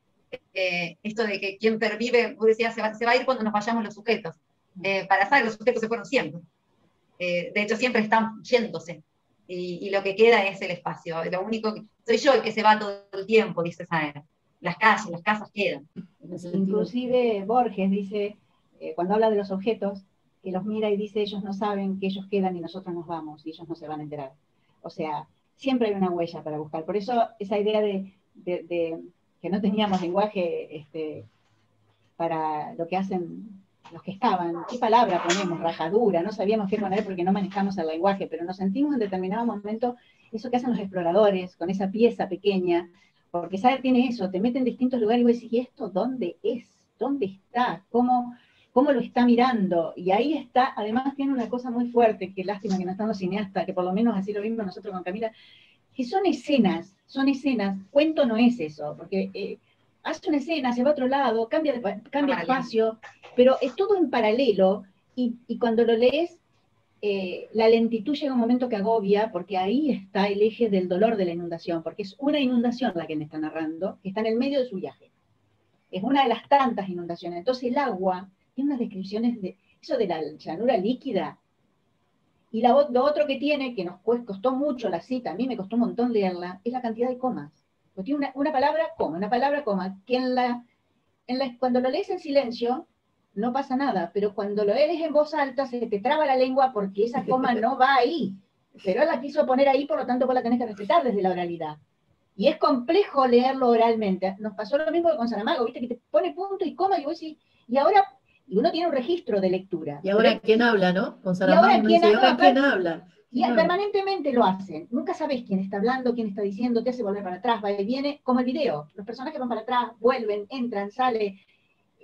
esto de que quien pervive, vos decías, se va a ir cuando nos vayamos los sujetos. Para Saer los sujetos se fueron siempre. De hecho, siempre están yéndose. Y lo que queda es el espacio. Lo único soy yo el que se va todo el tiempo, dice Saer. las casas quedan. Inclusive Borges dice, cuando habla de los objetos, que los mira y dice, ellos no saben que ellos quedan y nosotros nos vamos, y ellos no se van a enterar. O sea, siempre hay una huella para buscar. Por eso esa idea de que no teníamos lenguaje para lo que hacen los que estaban, ¿qué palabra ponemos? Rajadura, no sabíamos qué poner porque no manejamos el lenguaje, pero nos sentimos en determinado momento eso que hacen los exploradores, con esa pieza pequeña, porque saber tiene eso, te mete en distintos lugares y vos decís, ¿y esto dónde es? ¿Dónde está? ¿Cómo lo está mirando? Y ahí está, además tiene una cosa muy fuerte, que lástima que no están los cineastas, que por lo menos así lo vimos nosotros con Camila, que son escenas, cuento no es eso, porque hace una escena, se va a otro lado, cambia espacio, pero es todo en paralelo, y cuando lo lees, la lentitud llega a un momento que agobia, porque ahí está el eje del dolor de la inundación, porque es una inundación la que me está narrando, que está en el medio de su viaje. Es una de las tantas inundaciones. Entonces el agua tiene unas descripciones de eso de la llanura líquida. Y lo otro que tiene, que nos costó mucho la cita, a mí me costó un montón leerla, es la cantidad de comas. Pues tiene una palabra, coma, que cuando lo lees en silencio, no pasa nada, pero cuando lo lees en voz alta, se te traba la lengua porque esa coma no va ahí. Pero él la quiso poner ahí, por lo tanto vos la tenés que respetar desde la oralidad. Y es complejo leerlo oralmente. Nos pasó lo mismo con Saramago, ¿viste? Que te pone punto y coma, y vos decís, y uno tiene un registro de lectura. Y ahora quién habla, ¿no? Con Saramago ¿quién habla? Y permanentemente lo hacen. Nunca sabes quién está hablando, quién está diciendo, te hace volver para atrás, va y viene, como el video. Los personajes van para atrás, vuelven, entran, salen,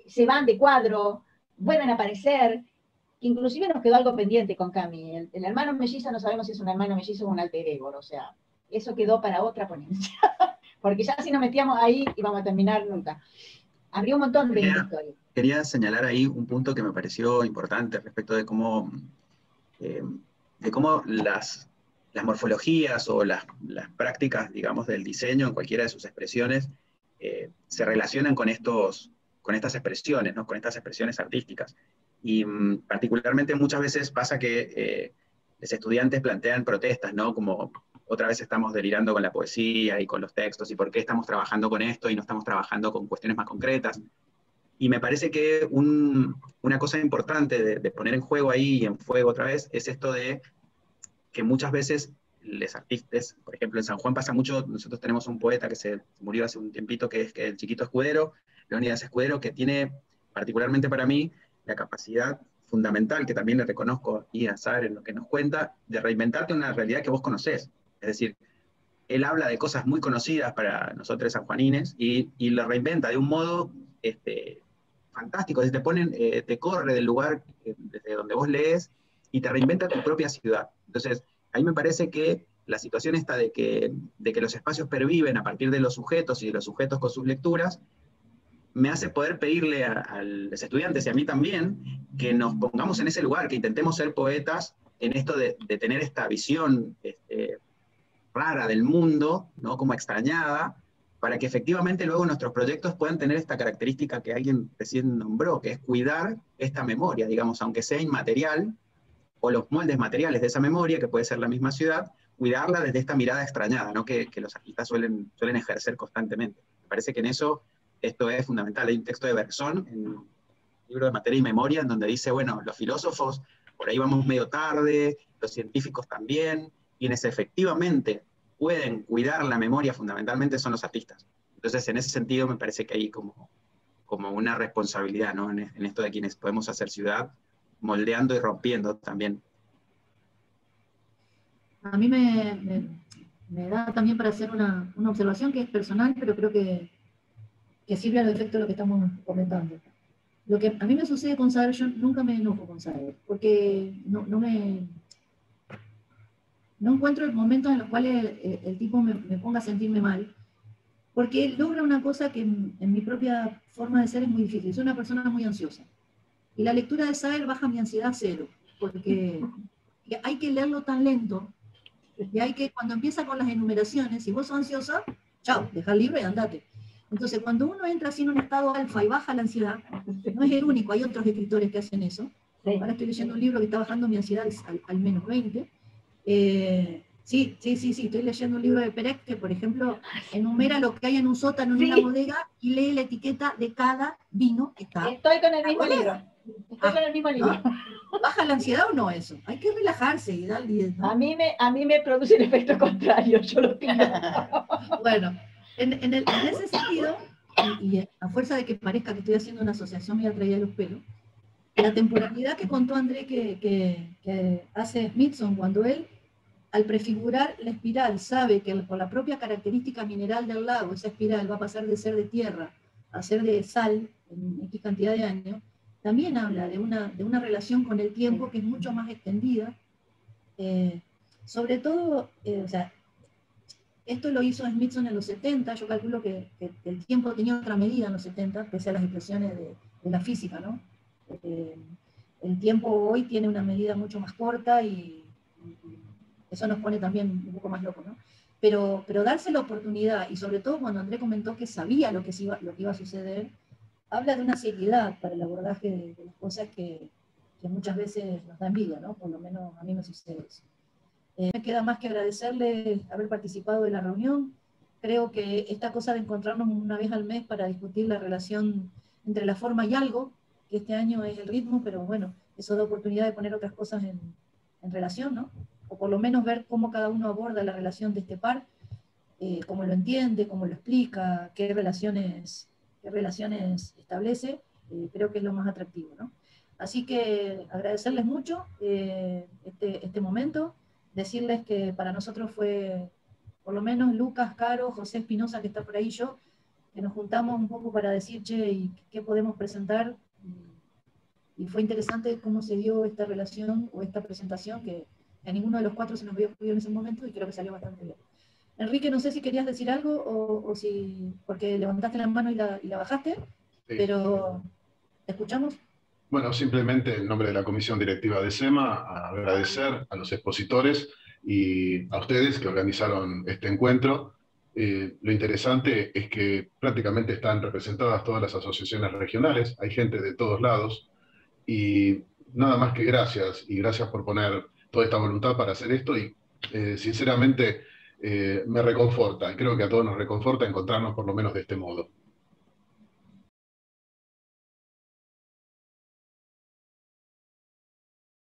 se van de cuadro, vuelven a aparecer. Inclusive nos quedó algo pendiente con Cami. El hermano mellizo no sabemos si es un hermano mellizo o un alter ego, o sea, eso quedó para otra ponencia. Porque ya si nos metíamos ahí íbamos a terminar nunca. Habría un montón de historias. Quería señalar ahí un punto que me pareció importante respecto de cómo las morfologías o las prácticas, digamos, del diseño en cualquiera de sus expresiones se relacionan con estas expresiones, ¿no? Con estas expresiones artísticas. Y particularmente muchas veces pasa que los estudiantes plantean protestas, ¿no? Como otra vez estamos delirando con la poesía y con los textos, y por qué estamos trabajando con esto y no estamos trabajando con cuestiones más concretas. Y me parece que una cosa importante de poner en juego ahí y en fuego otra vez es esto de que muchas veces los artistas, por ejemplo en San Juan pasa mucho, nosotros tenemos un poeta que se murió hace un tiempito, que es el Chiquito Escudero, Leónidas Escudero, que tiene, particularmente para mí, la capacidad fundamental, que también le reconozco y a Saer en lo que nos cuenta, de reinventarte una realidad que vos conocés. Es decir, él habla de cosas muy conocidas para nosotros sanjuanines y lo reinventa de un modo fantástico. Te corre del lugar desde donde vos lees y te reinventa tu propia ciudad. Entonces, ahí me parece que la situación esta de que los espacios perviven a partir de los sujetos y de los sujetos con sus lecturas, me hace poder pedirle a los estudiantes y a mí también que nos pongamos en ese lugar, que intentemos ser poetas en esto de tener esta visión rara del mundo, ¿no? Como extrañada, para que efectivamente luego nuestros proyectos puedan tener esta característica que alguien recién nombró, que es cuidar esta memoria, digamos, aunque sea inmaterial, o los moldes materiales de esa memoria, que puede ser la misma ciudad, cuidarla desde esta mirada extrañada, ¿no? que los artistas suelen ejercer constantemente. Me parece que en eso esto es fundamental. Hay un texto de Bergson, en el libro de Materia y Memoria, en donde dice, bueno, los filósofos, por ahí vamos medio tarde, los científicos también, quienes efectivamente pueden cuidar la memoria fundamentalmente son los artistas. Entonces, en ese sentido, me parece que hay como una responsabilidad, ¿no? en esto de quienes podemos hacer ciudad, moldeando y rompiendo también. A mí me da también para hacer una observación que es personal, pero creo que sirve a los efectos de lo que estamos comentando. Lo que a mí me sucede con Saer, yo nunca me enojo con Saer, porque no encuentro momentos en los cuales el tipo me ponga a sentirme mal, porque él logra una cosa que en mi propia forma de ser es muy difícil. Soy una persona muy ansiosa. Y la lectura de Saer baja mi ansiedad a cero, porque hay que leerlo tan lento, y hay que, cuando empieza con las enumeraciones, si vos sos ansiosa, chao, deja el libro y andate. Entonces, cuando uno entra así en un estado alfa y baja la ansiedad, no es el único, hay otros escritores que hacen eso. Ahora estoy leyendo un libro que está bajando mi ansiedad al menos 20. Sí, estoy leyendo un libro de Perec que, por ejemplo, enumera lo que hay en un sótano, en una bodega, y lee la etiqueta de cada vino que está. Estoy con el mismo libro. ¿No? ¿Baja la ansiedad o no eso? Hay que relajarse y darle, ¿no? A mí me produce el efecto contrario, yo lo tiro. Bueno, en ese sentido, y a fuerza de que parezca que estoy haciendo una asociación media traída de los pelos, la temporalidad que contó André que hace Smithson cuando él, al prefigurar la espiral, sabe que por la propia característica mineral del lago, esa espiral va a pasar de ser de tierra a ser de sal en X cantidad de años, también habla de una relación con el tiempo que es mucho más extendida. Sobre todo, o sea, esto lo hizo Smithson en los 70, yo calculo que el tiempo tenía otra medida en los 70, pese a las expresiones de la física, ¿no? El tiempo hoy tiene una medida mucho más corta y eso nos pone también un poco más locos, ¿no? Pero darse la oportunidad, y sobre todo cuando André comentó que sabía lo que iba a suceder, habla de una seriedad para el abordaje de las cosas que muchas veces nos da envidia, ¿no? Por lo menos a mí me sucede eso. Me queda más que agradecerle haber participado de la reunión. Creo que esta cosa de encontrarnos una vez al mes para discutir la relación entre la forma y algo, que este año es el ritmo, pero bueno, eso da oportunidad de poner otras cosas en relación, ¿no? O por lo menos ver cómo cada uno aborda la relación de este par, cómo lo entiende, cómo lo explica, qué relaciones establece, creo que es lo más atractivo, ¿no? Así que agradecerles mucho este momento, decirles que para nosotros fue, por lo menos Lucas, Caro, José Espinosa, que está por ahí, yo, que nos juntamos un poco para decir, che, ¿y qué podemos presentar? Y fue interesante cómo se dio esta relación o esta presentación, que a ninguno de los cuatro se nos había ocurrido en ese momento y creo que salió bastante bien. Enrique, no sé si querías decir algo o si, porque levantaste la mano y la bajaste, sí. Pero ¿te escuchamos? Bueno, simplemente en nombre de la Comisión Directiva de SEMA, agradecer a los expositores y a ustedes que organizaron este encuentro. Lo interesante es que prácticamente están representadas todas las asociaciones regionales, hay gente de todos lados, y nada más que gracias, y gracias por poner toda esta voluntad para hacer esto, y sinceramente me reconforta, y creo que a todos nos reconforta encontrarnos por lo menos de este modo.